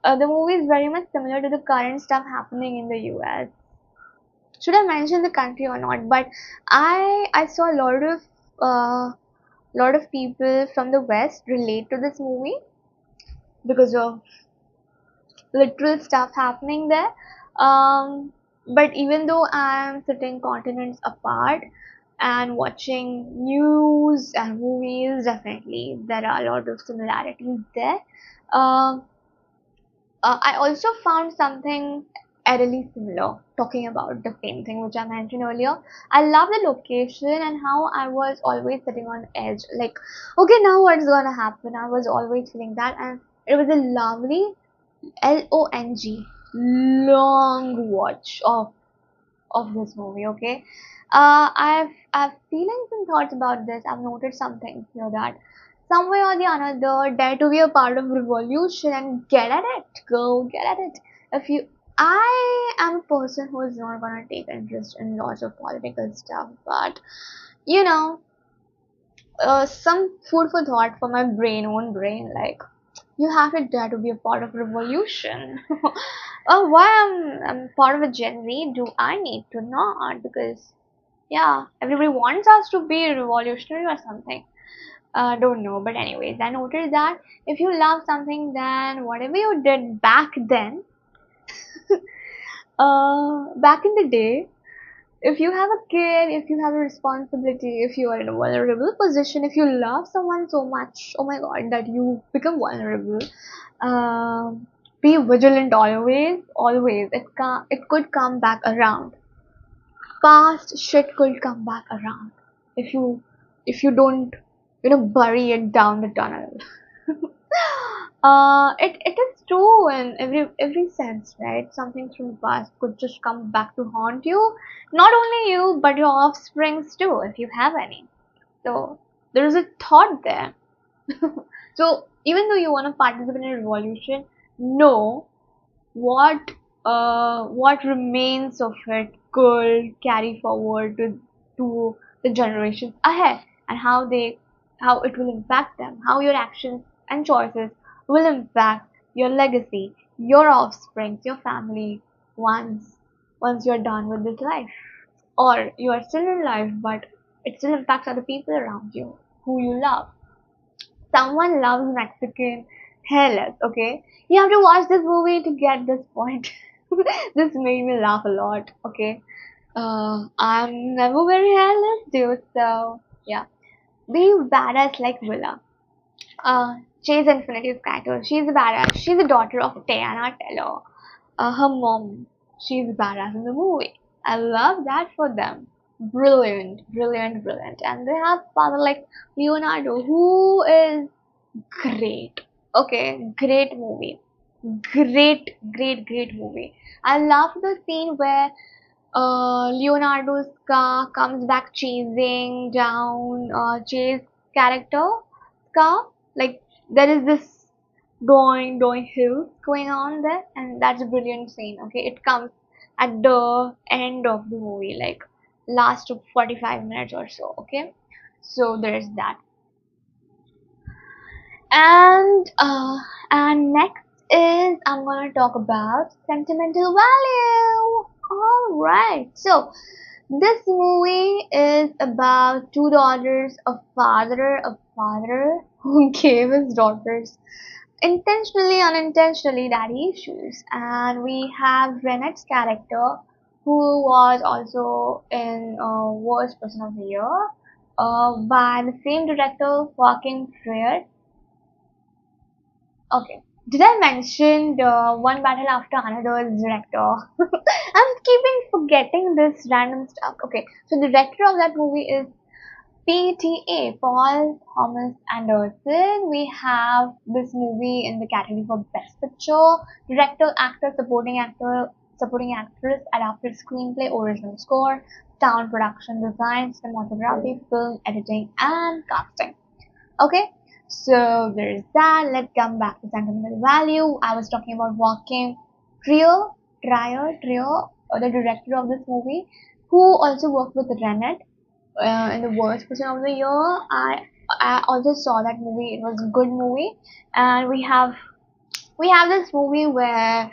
The movie is very much similar to the current stuff happening in the US. Should I mention the country or not? But I saw a lot of people from the West relate to this movie because of literal stuff happening there. But even though I'm sitting continents apart and watching news and movies, definitely there are a lot of similarities there. Um I also found something eerily similar talking about the same thing which I mentioned earlier. I love the location and how I was always sitting on edge, like, okay, now what's gonna happen? I was always feeling that, and it was a lovely long watch of this movie. Okay, I've feelings and thoughts about this. I've noted something here that somewhere or the another, dare to be a part of revolution and get at it. Go get at it. If you, I am a person who is not gonna take interest in lots of political stuff, but you know, some food for thought for my own brain, like you have to dare to be a part of revolution. Oh, why I'm part of a Gen Z? Do I need to not? Because yeah, everybody wants us to be revolutionary or something. Don't know, but anyways, I noticed that if you love something, then whatever you did back then, back in the day, if you have a kid, if you have a responsibility, if you are in a vulnerable position, if you love someone so much, oh my god, that you become vulnerable, be vigilant always, always. It could come back around. Past shit could come back around if you don't, bury it down the tunnel. It is true in every sense, right? Something from the past could just come back to haunt you. Not only you, but your offsprings too, if you have any. So there is a thought there. So even though you want to participate in a revolution, know what remains of it could carry forward to the generations ahead, and how it will impact them, how your actions and choices will impact your legacy, your offspring, your family, once you're done with this life, or you are still in life but it still impacts other people around you who you love. Someone loves Mexican hairless, okay? You have to watch this movie to get this point. This made me laugh a lot, okay? I'm never very hairless, dude, so yeah. Be badass like Willa. Chase Infinity's character. She's a badass. She's the daughter of Tayana Taylor. Her mom, she's badass in the movie. I love that for them. brilliant, brilliant, brilliant. And they have father like Leonardo, who is great. Okay, great movie. Great, great, great movie. I love the scene where Leonardo's car comes back chasing down Jay's character car. Like there is this doing hills going on there, and that's a brilliant scene. Okay, it comes at the end of the movie, like last 45 minutes or so. Okay, so there's that. And next is I'm gonna talk about sentimental value. All right, so this movie is about two daughters, a father who gave his daughters intentionally, unintentionally daddy issues, and we have Renette's character, who was also in Worst Person of the Year, by the same director, Joachim Trier. Okay. Did I mention the One Battle After Another's director? I'm keeping forgetting this random stuff. Okay, so the director of that movie is PTA, Paul Thomas Anderson. We have this movie in the category for Best Picture, Director, Supporting Actress, Adapted Screenplay, Original Score, Sound Production Design, Cinematography, Film Editing, and Casting. Okay, so there's that. Let's come back to sentimental value. I was talking about Joachim Trier, the director of this movie, who also worked with Renette in the Worst Person of the Year. I also saw that movie. It was a good movie, and we have this movie where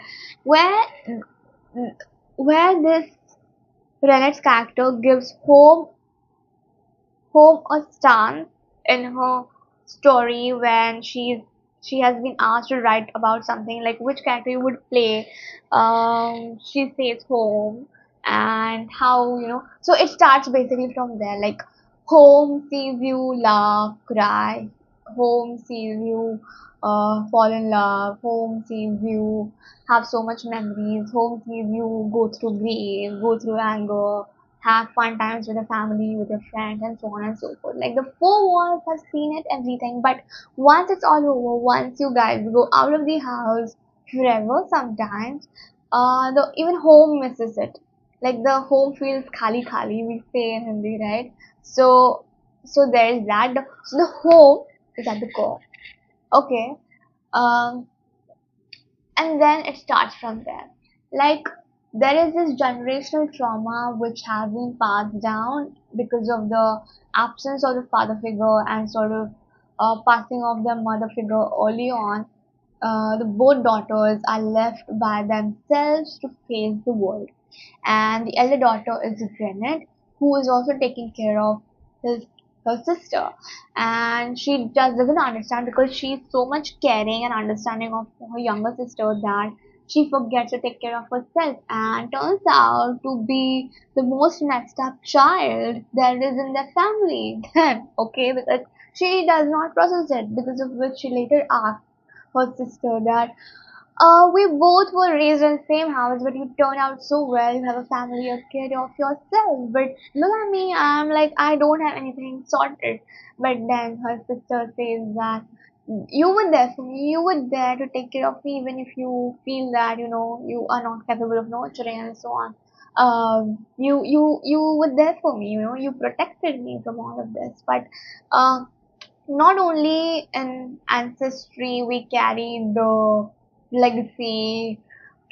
this Renette's character gives home a stance in her story when she has been asked to write about something like which character you would play. She stays home, and how, so it starts basically from there, like home sees you laugh, cry, home sees you fall in love, home sees you have so much memories, home sees you go through grief, go through anger, have fun times with the family, with your friends, and so on and so forth. Like the four walls have seen it, everything. But once it's all over, once you guys go out of the house forever, sometimes, the even home misses it. Like the home feels khali khali, we say in Hindi, right? So there's that. So the home is at the core. Okay. Um, and then it starts from there. Like there is this generational trauma which has been passed down because of the absence of the father figure and sort of passing of the mother figure early on. The both daughters are left by themselves to face the world, and the elder daughter is Granite, who is also taking care of his her sister, and she just doesn't understand because she's so much caring and understanding of her younger sister that she forgets to take care of herself and turns out to be the most messed up child there is in their family. Then okay, because she does not process it, because of which she later asks her sister that we both were raised in the same house, but you turn out so well. You have a family, a kid of yourself. But look at me, I'm like, I don't have anything sorted. But then her sister says that you were there for me. You were there to take care of me, even if you feel that you are not capable of nurturing and so on. You were there for me. You protected me from all of this. But not only in ancestry we carry the legacy,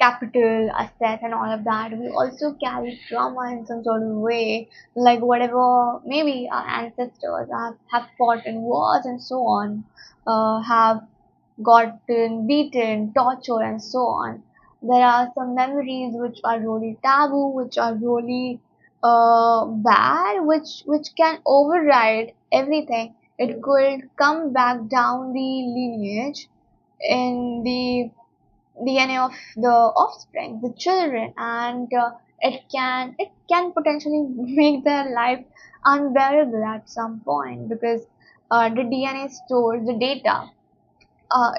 capital, asset, and all of that. We also carry trauma in some sort of way, like whatever maybe our ancestors have fought in wars and so on, have gotten beaten, tortured, and so on. There are some memories which are really taboo, which are really bad, which can override everything. It could come back down the lineage in the DNA of the offspring, the children, and it can potentially make their life unbearable at some point, because the DNA stores the data.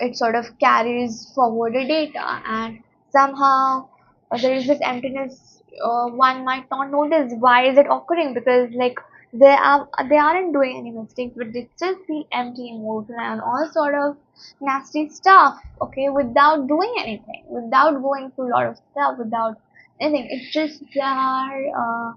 It sort of carries forward the data, and somehow there is this emptiness one might not notice why is it occurring, because like they aren't doing any mistakes, but they still feel empty, emotional, and all sort of nasty stuff, okay, without doing anything, without going through a lot of stuff, without anything. It's just their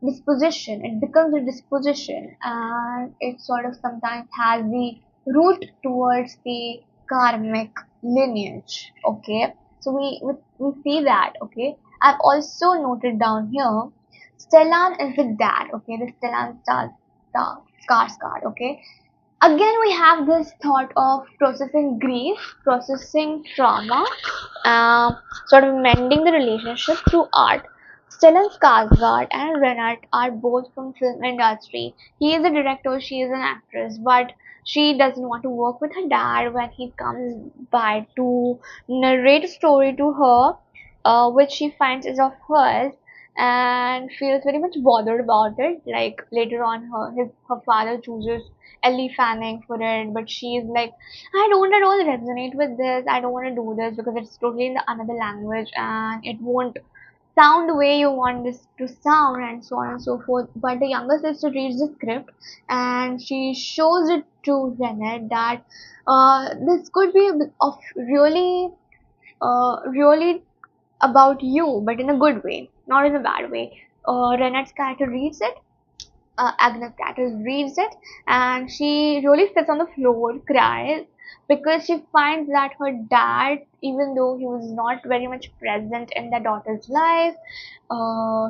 disposition. It becomes a disposition, and it sort of sometimes has the root towards the karmic lineage, okay. So we see that, okay. I've also noted down here, Stellan is the dad, okay, the Stellan star scars card, okay. Again, we have this thought of processing grief, processing trauma, sort of mending the relationship through art. Stellan Skarsgård and Renat are both from film industry. He is a director, she is an actress, but she doesn't want to work with her dad when he comes by to narrate a story to her, which she finds is of hers, and feels very much bothered about it. Like later on, her father chooses Ellie Fanning for it, but she's like, I don't at all resonate with this. I don't want to do this because it's totally in the another language and it won't sound the way you want this to sound, and so on and so forth. But the younger sister reads the script and she shows it to Renette that this could be a bit of really about you, but in a good way, not in a bad way. Renette's character reads it, Agnes Catters reads it, and she really sits on the floor, cries, because she finds that her dad, even though he was not very much present in their daughter's life,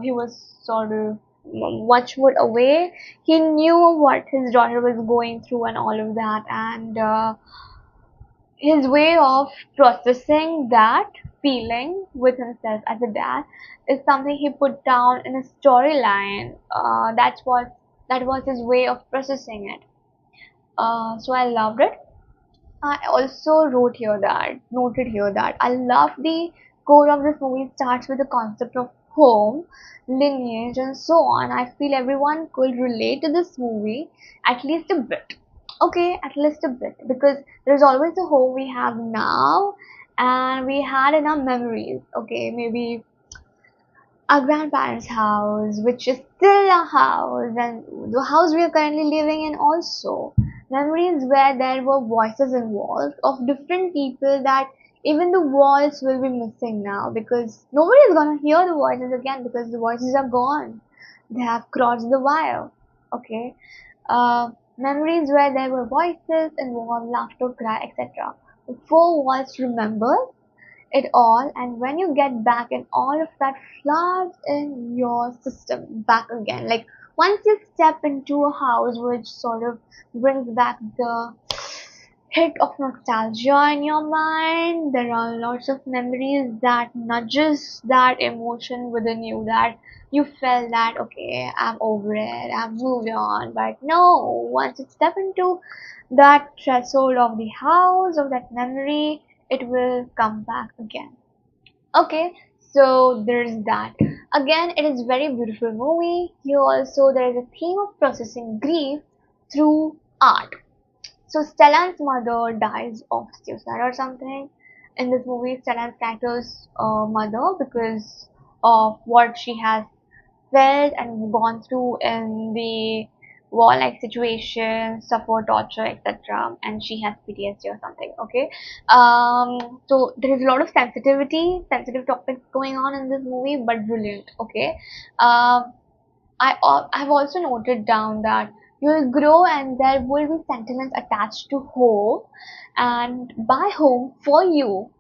he was sort of much more away. He knew what his daughter was going through and all of that, and his way of processing that feeling with himself as a dad is something he put down in a storyline. That was his way of processing it. So I loved it. I also noted here that I love the core of this movie starts with the concept of home, lineage, and so on. I feel everyone could relate to this movie at least a bit. Okay, at least a bit, because there's always a home we have now and we had in our memories. Okay, maybe our grandparents' house, which is still a house, and the house we are currently living in also. Memories where there were voices involved of different people that even the walls will be missing now, because nobody is gonna hear the voices again because the voices are gone. They have crossed the wire. Okay. Memories where there were voices involved, laughter, cry, etc. The four walls remember it all, and when you get back and all of that floods in your system back again, like once you step into a house which sort of brings back the hit of nostalgia in your mind, there are lots of memories that nudges that emotion within you, that you felt that okay, I'm over it, I've moved on. But no, once you step into that threshold of the house, of that memory, it will come back again. Okay, so there's that. Again, it is very beautiful movie. Here also there is a theme of processing grief through art. So Stellan's mother dies of suicide or something in this movie. Stellan's character's mother, because of what she has felt and gone through in the war-like situation, suffer torture, etc., and she has PTSD or something. Okay, so there is a lot of sensitive topics going on in this movie, but brilliant. Okay, um, I've also noted down that you'll grow and there will be sentiments attached to home, and by home for you,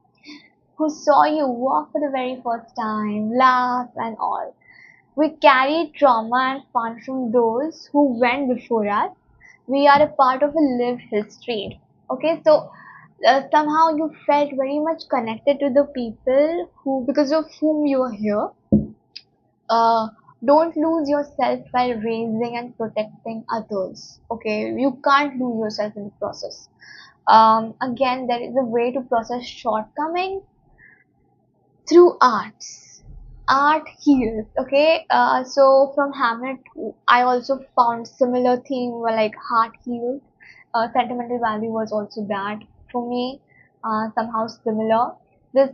who saw you walk for the very first time, laugh and all. We carry trauma and fun from those who went before us. We are a part of a lived history. Okay, so somehow you felt very much connected to the people who, because of whom you are here. Uh, don't lose yourself while raising and protecting others. Okay, you can't lose yourself in the process. Again, there is a way to process shortcomings through arts. Art heals. Okay, so from Hamnet, I also found similar theme where like heart heals. Sentimental value was also that for me. Somehow similar. This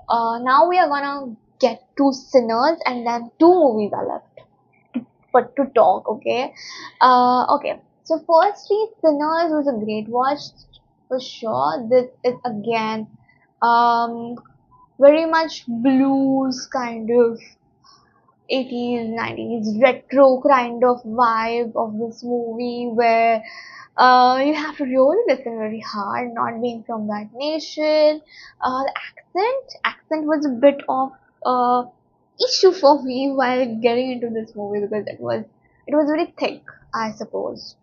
now we are gonna get to Sinners, and then two movies are left to talk. Okay, okay. So firstly, Sinners was a great watch for sure. This is again um very much blues kind of 80s 90s retro kind of vibe of this movie, where you have to really listen very hard, not being from that nation. The accent was a bit of issue for me while getting into this movie, because it was very thick, I suppose.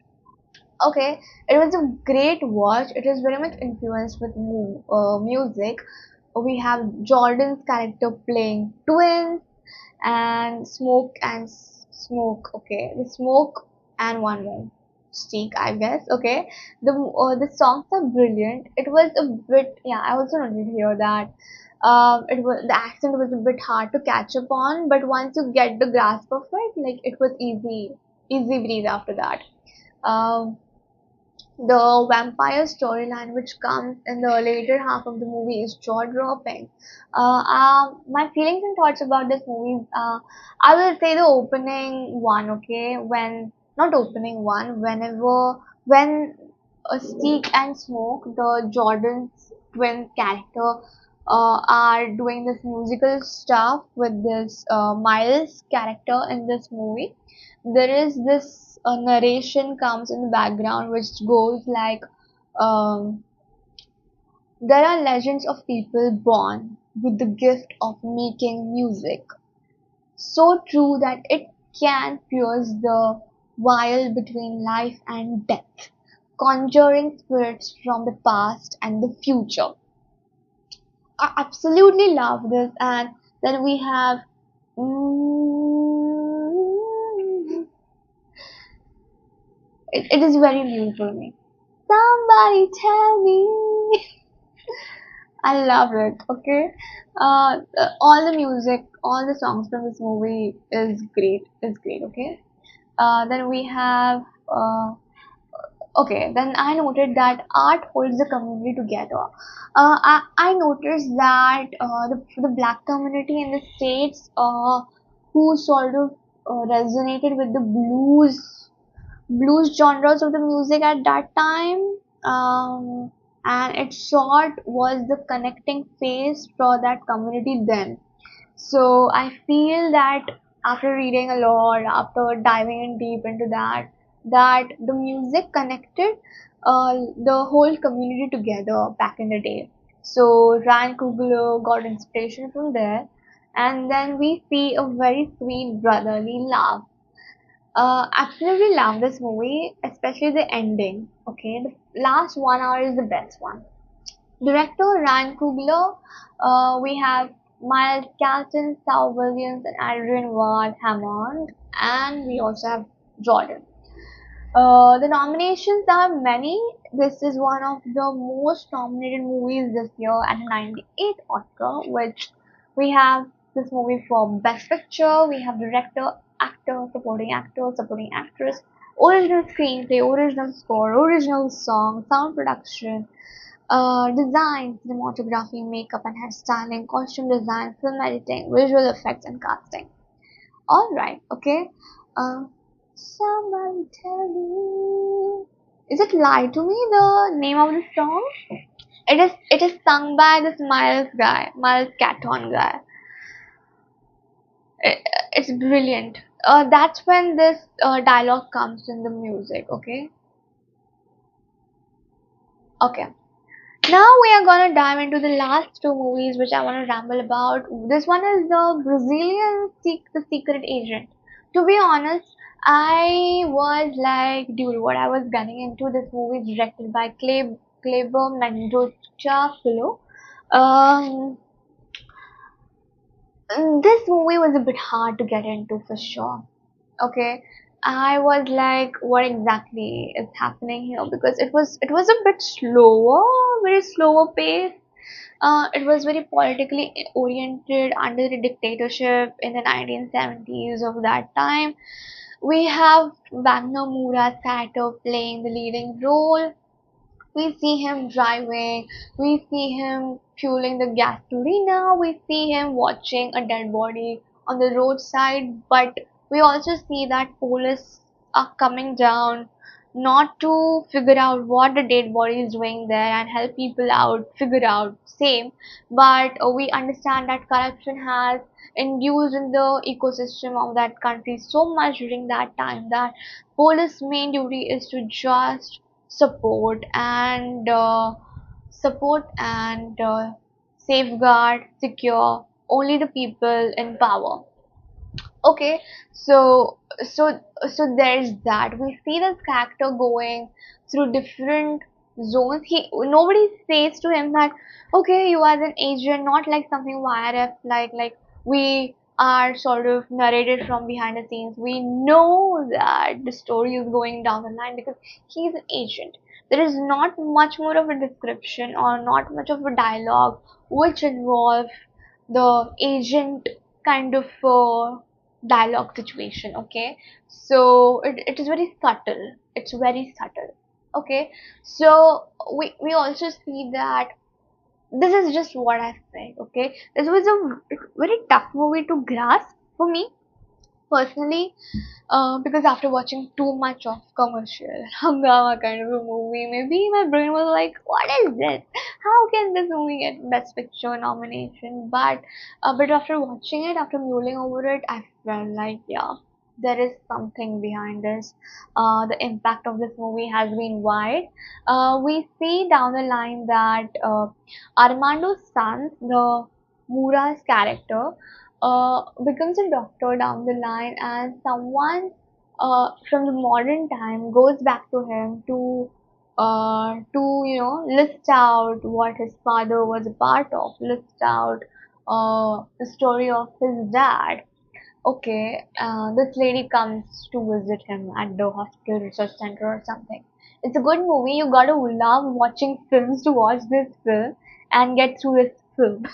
Okay, it was a great watch. It is very much influenced with music. We have Jordan's character playing twins, and Smoke. Okay, the Smoke and one more Steak, I guess. Okay, the songs are brilliant. It was a bit, yeah. I also noted here that it was the accent was a bit hard to catch up on, but once you get the grasp of it, like it was easy breeze after that. Um, the vampire storyline, which comes in the later half of the movie, is jaw-dropping. My feelings and thoughts about this movie, I will say the opening one, okay? When, not opening one, when Steak and Smoke, the Jordan's twin character, are doing this musical stuff with this Miles character in this movie, there is this narration comes in the background which goes like, um, there are legends of people born with the gift of making music, so true that it can pierce the veil between life and death, conjuring spirits from the past and the future. I absolutely love this. And then we have, mm, it is very new for me. Somebody tell me. I love it. Okay, all the music, all the songs from this movie is great. Is great. Okay. Then we have. Okay. Then I noted that art holds the community together. I noticed that the black community in the states, who sort of resonated with the blues genres of the music at that time, and it sort was the connecting phase for that community then. So I feel that after reading a lot, after diving in deep into that, that the music connected the whole community together back in the day. So Ryan Coogler got inspiration from there, and then we see a very sweet brotherly love. Absolutely love this movie, especially the ending. Okay, the last 1 hour is the best one. Director Ryan Coogler, we have Miles Caston, Sal Williams, and Adrian Ward Hammond, and we also have Jordan. The nominations are many. This is one of the most nominated movies this year at 98 Oscar, which we have this movie for Best Picture, we have director, actor, supporting actress, original screenplay, original score, original song, sound production, design, cinematography, makeup and hairstyling, costume design, film editing, visual effects, and casting. Alright, okay. Uh, Somebody tell me. Is it Lie to Me, the name of the song? It is sung by this Miles Caton guy. It, it's brilliant. That's when this dialogue comes in the music, okay? Okay. Now we are gonna dive into the last two movies which I wanna ramble about. This one is the Brazilian The Secret Agent. To be honest, I was like, dude, what I was getting into. This movie is directed by Kleber Mendonça Filho. Um, this movie was a bit hard to get into for sure. Okay, I was like, what exactly is happening here? Because it was a bit slower, very slower pace. It was very politically oriented under the dictatorship in the 1970s of that time. We have Wagner Moura's character playing the leading role. We see him driving, we see him fueling the gasolina, we see him watching a dead body on the roadside, but we also see that police are coming down not to figure out what the dead body is doing there and help people out, figure out same, but we understand that corruption has induced in the ecosystem of that country so much during that time that police main duty is to just support and safeguard, secure only the people in power. Okay, so so there's that. We see this character going through different zones. Nobody says to him that okay, you are an agent, not like something YRF, like we are sort of narrated from behind the scenes. We know that the story is going down the line because he's an agent. There is not much more of a description or not much of a dialogue which involve the agent kind of dialogue situation. Okay, so it is very subtle, it's very subtle. Okay, so we also see that this is just what I said. Okay, this was a very tough movie to grasp for me personally, because after watching too much of commercial hangama kind of a movie, maybe my brain was like, "What is this? How can this movie get Best Picture nomination?" But after watching it, after mulling over it, I felt like, yeah, there is something behind this. The impact of this movie has been wide. We see down the line that Armando's son, the Mura's character, becomes a doctor down the line, and someone from the modern time goes back to him to list out what his father was a part of, list out the story of his dad. Okay, this lady comes to visit him at the hospital research center or something. It's a good movie. You gotta love watching films to watch this film and get through this film.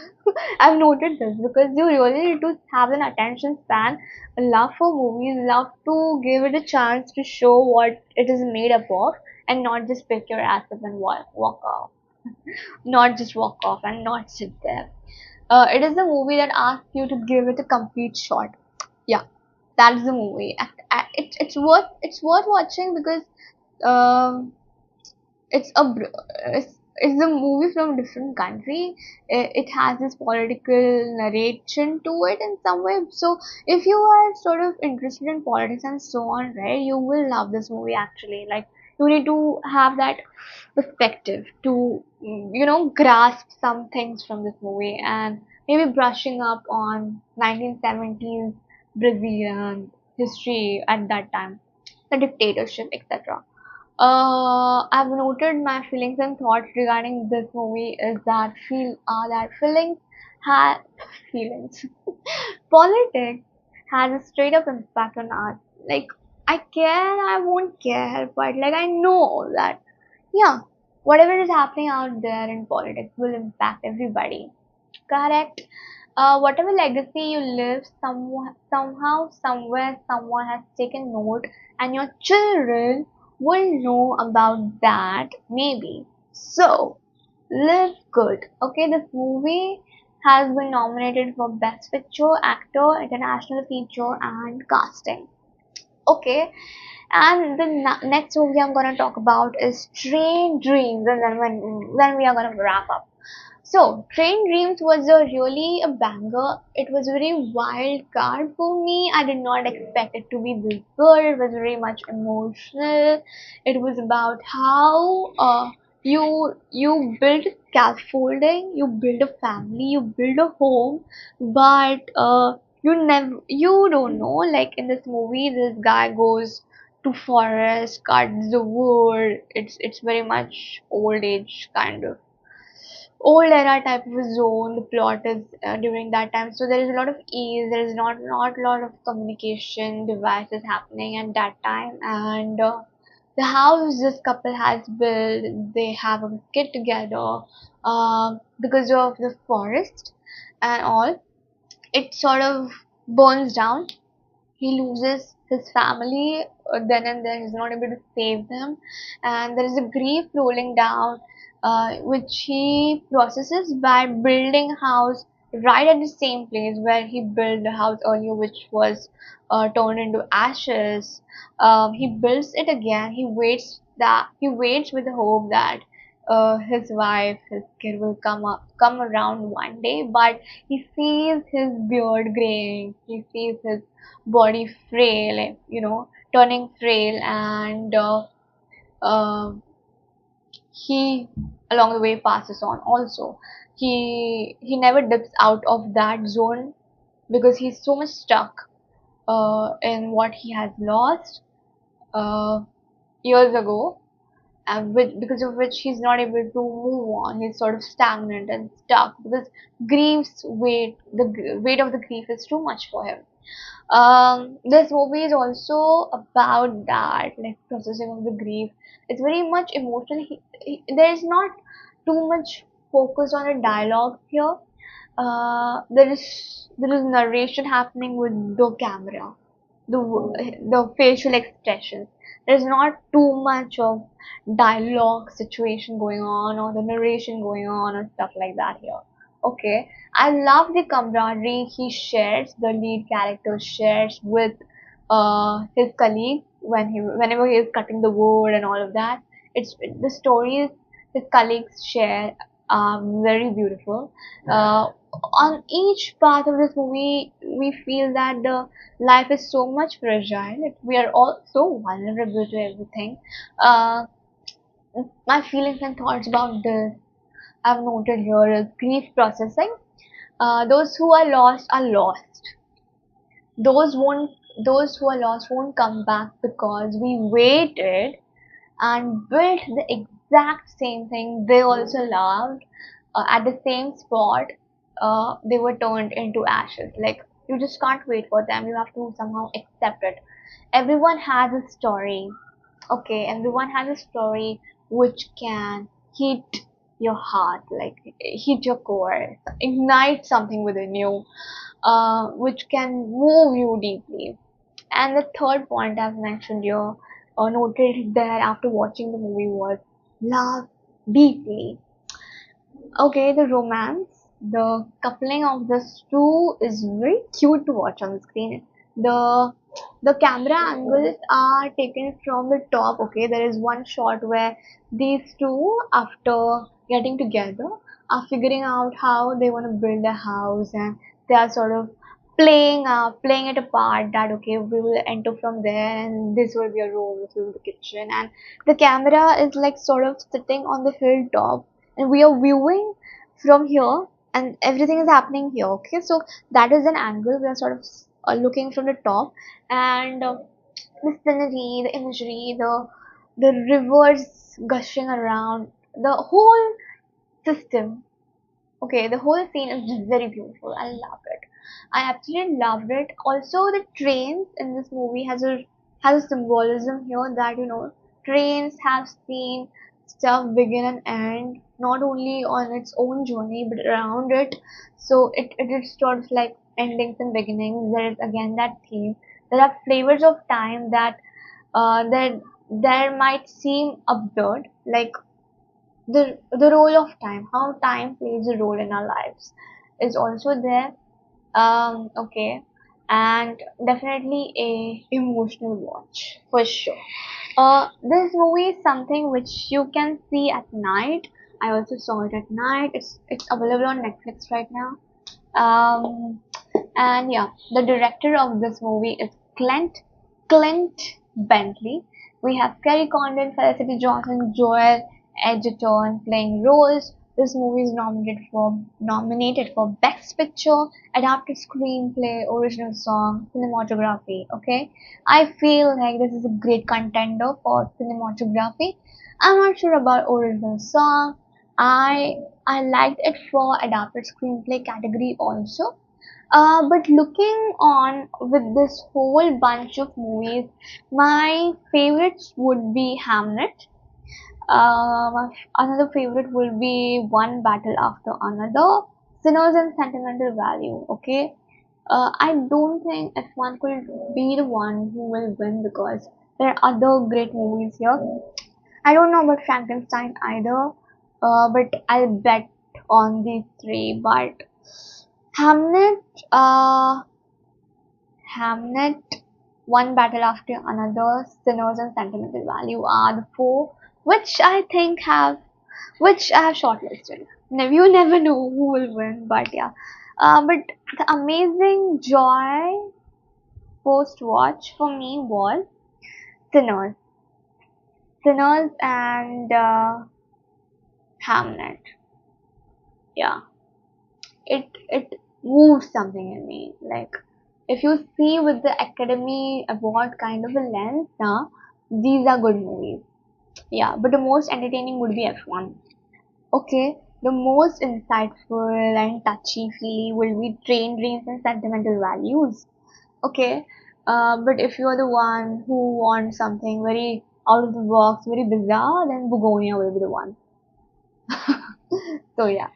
I've noted this because you really need to have an attention span, a love for movies, love to give it a chance to show what it is made up of, and not just pick your ass up and walk off. Not just walk off and not sit there. It is a movie that asks you to give it a complete shot. Yeah, that's the movie. It's worth watching because um, it's a it's a movie from a different country. It has this political narration to it in some way. So if you are sort of interested in politics and so on, right, you will love this movie actually. Like you need to have that perspective to grasp some things from this movie and maybe brushing up on 1970s Brazilian history at that time, the dictatorship, etc. I've noted my feelings and thoughts regarding this movie is that feelings have feelings. Politics has a straight up impact on us. Like I care, I won't care, but like I know that yeah, whatever is happening out there in politics will impact everybody. Correct. Whatever legacy you live, somehow, somewhere, someone has taken note, and your children will know about that, maybe. So, live good. Okay, this movie has been nominated for Best Picture, Actor, International Feature, and Casting. Okay, and the next movie I'm gonna talk about is Train Dreams, and then we are gonna wrap up. So, Train Dreams was a really a banger. It was a very wild card for me. I did not expect it to be this good. It was very much emotional. It was about how you build scaffolding, you build a family, you build a home, but you don't know. Like in this movie, this guy goes to forest, cuts the wood. It's very much old age kind of old era type of a zone. The plot is during that time, so there is a lot of ease. There is not a lot of communication devices happening at that time, and the house this couple has built, they have a kid together. Because of the forest and all, it sort of burns down. He loses his family then and there is not able to save them, and there is a grief rolling down, which he processes by building a house right at the same place where he built the house earlier, which was turned into ashes. He builds it again. He waits with the hope that his wife, his kid will come around one day, but he sees his beard graying. He sees his body frail, turning frail, and uh, he along the way passes on. Also, he never dips out of that zone because he's so much stuck in what he has lost uh, years ago, because of which he's not able to move on. He's sort of stagnant and stuck because weight of the grief is too much for him. This movie is also about that, like processing of the grief. It's very much emotional. There is not too much focus on a dialogue here. There is narration happening with the camera, the facial expressions. There's not too much of dialogue situation going on or the narration going on or stuff like that here. Okay, I love the camaraderie the lead character shares with his colleague whenever he is cutting the wood and all of that. It's the stories his colleagues share are very beautiful. On each part of this movie, we feel that the life is so much fragile. We are all so vulnerable to everything. Uh, my feelings and thoughts about this I've noted here is grief processing. Those who are lost are lost. Those won't. Those who are lost won't come back because we waited and built the exact same thing they also loved at the same spot. They were turned into ashes. Like, you just can't wait for them. You have to somehow accept it. Everyone has a story. Okay, everyone has a story which can hit your heart, like hit your core, ignite something within you, which can move you deeply. And the third point I've mentioned here, noted there after watching the movie, was love deeply. Okay, the romance, the coupling of these two is very cute to watch on the screen. The the camera angles are taken from the top. Okay, there is one shot where these two, after getting together, are figuring out how they want to build a house, and they are sort of playing it apart, that okay, we will enter from there and this will be a room, this will be the kitchen, and the camera is like sort of sitting on the hilltop, and we are viewing from here, and everything is happening here. Okay, so that is an angle. We are sort of looking from the top, and the scenery, the imagery, the rivers gushing around, the whole system. Okay, the whole scene is very beautiful. I love it. I absolutely loved it. Also, the trains in this movie has a symbolism here that, trains have seen stuff begin and end, not only on its own journey but around it. So it is sort of like endings and beginnings. There is again that theme. There are flavors of time that there might seem absurd, like the role of time, how time plays a role in our lives, is also there. Okay, and definitely a emotional watch for sure. This movie is something which you can see at night. I also saw it at night. It's available on Netflix right now. Um, and yeah, the director of this movie is Clint Bentley. We have Kerry Condon, Felicity Johnson, Joel Edgerton playing roles. This movie is nominated for Best Picture, Adapted Screenplay, Original Song, Cinematography. Okay, I feel like this is a great contender for cinematography. I'm not sure about original song. I liked it for adapted screenplay category also. But looking on with this whole bunch of movies, my favorites would be Hamnet. Another favorite will be One Battle After Another, Sinners and Sentimental Value. Okay, I don't think F1 could be the one who will win because there are other great movies here. I don't know about Frankenstein either, but I'll bet on these three. But Hamnet, Hamnet, One Battle After Another, Sinners and Sentimental Value are the four which I have shortlisted. Now you never know who will win, but yeah. But the amazing joy post watch for me was Sinners, Sinners and Hamnet. Yeah, it moved something in me. Like if you see with the Academy Award kind of a lens, now these are good movies. Yeah, but the most entertaining would be F1. Okay, the most insightful and touchy-feely will be Train Dreams and Sentimental Values. Okay, but if you're the one who wants something very out of the box, very bizarre, then Bugonia will be the one. So yeah.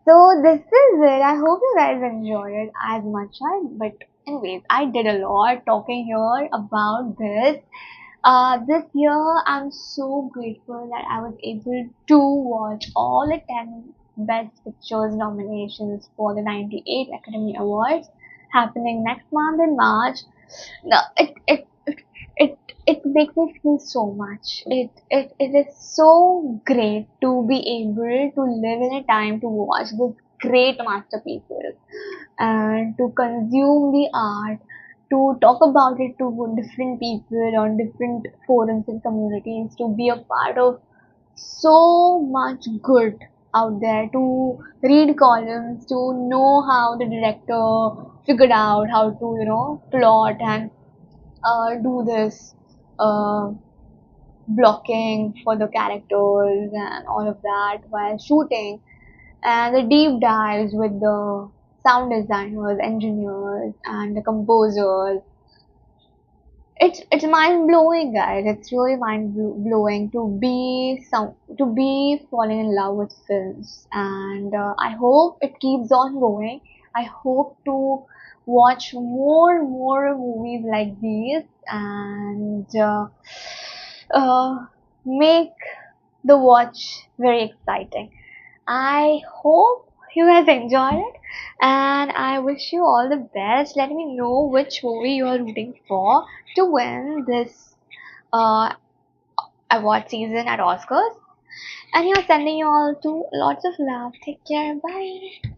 So this is it. I hope you guys enjoyed it as much but anyways, I did a lot talking here about this. This year, I'm so grateful that I was able to watch all the 10 Best Pictures nominations for the 98 Academy Awards happening next month in March. No, it, it makes me feel so much. It is so great to be able to live in a time to watch these great masterpieces and to consume the art, to talk about it to different people on different forums and communities, to be a part of so much good out there, to read columns, to know how the director figured out how to, plot and do this uh, blocking for the characters and all of that while shooting, and the deep dives with the sound designers, engineers, and the composers. It's mind blowing, guys. It's really mind blowing to be falling in love with films, and I hope it keeps on going. I hope to watch more movies like these and make the watch very exciting. I hope you guys enjoyed it and I wish you all the best. Let me know which movie you are rooting for to win this uh, award season at Oscars. And you're sending you all to lots of love. Take care. Bye.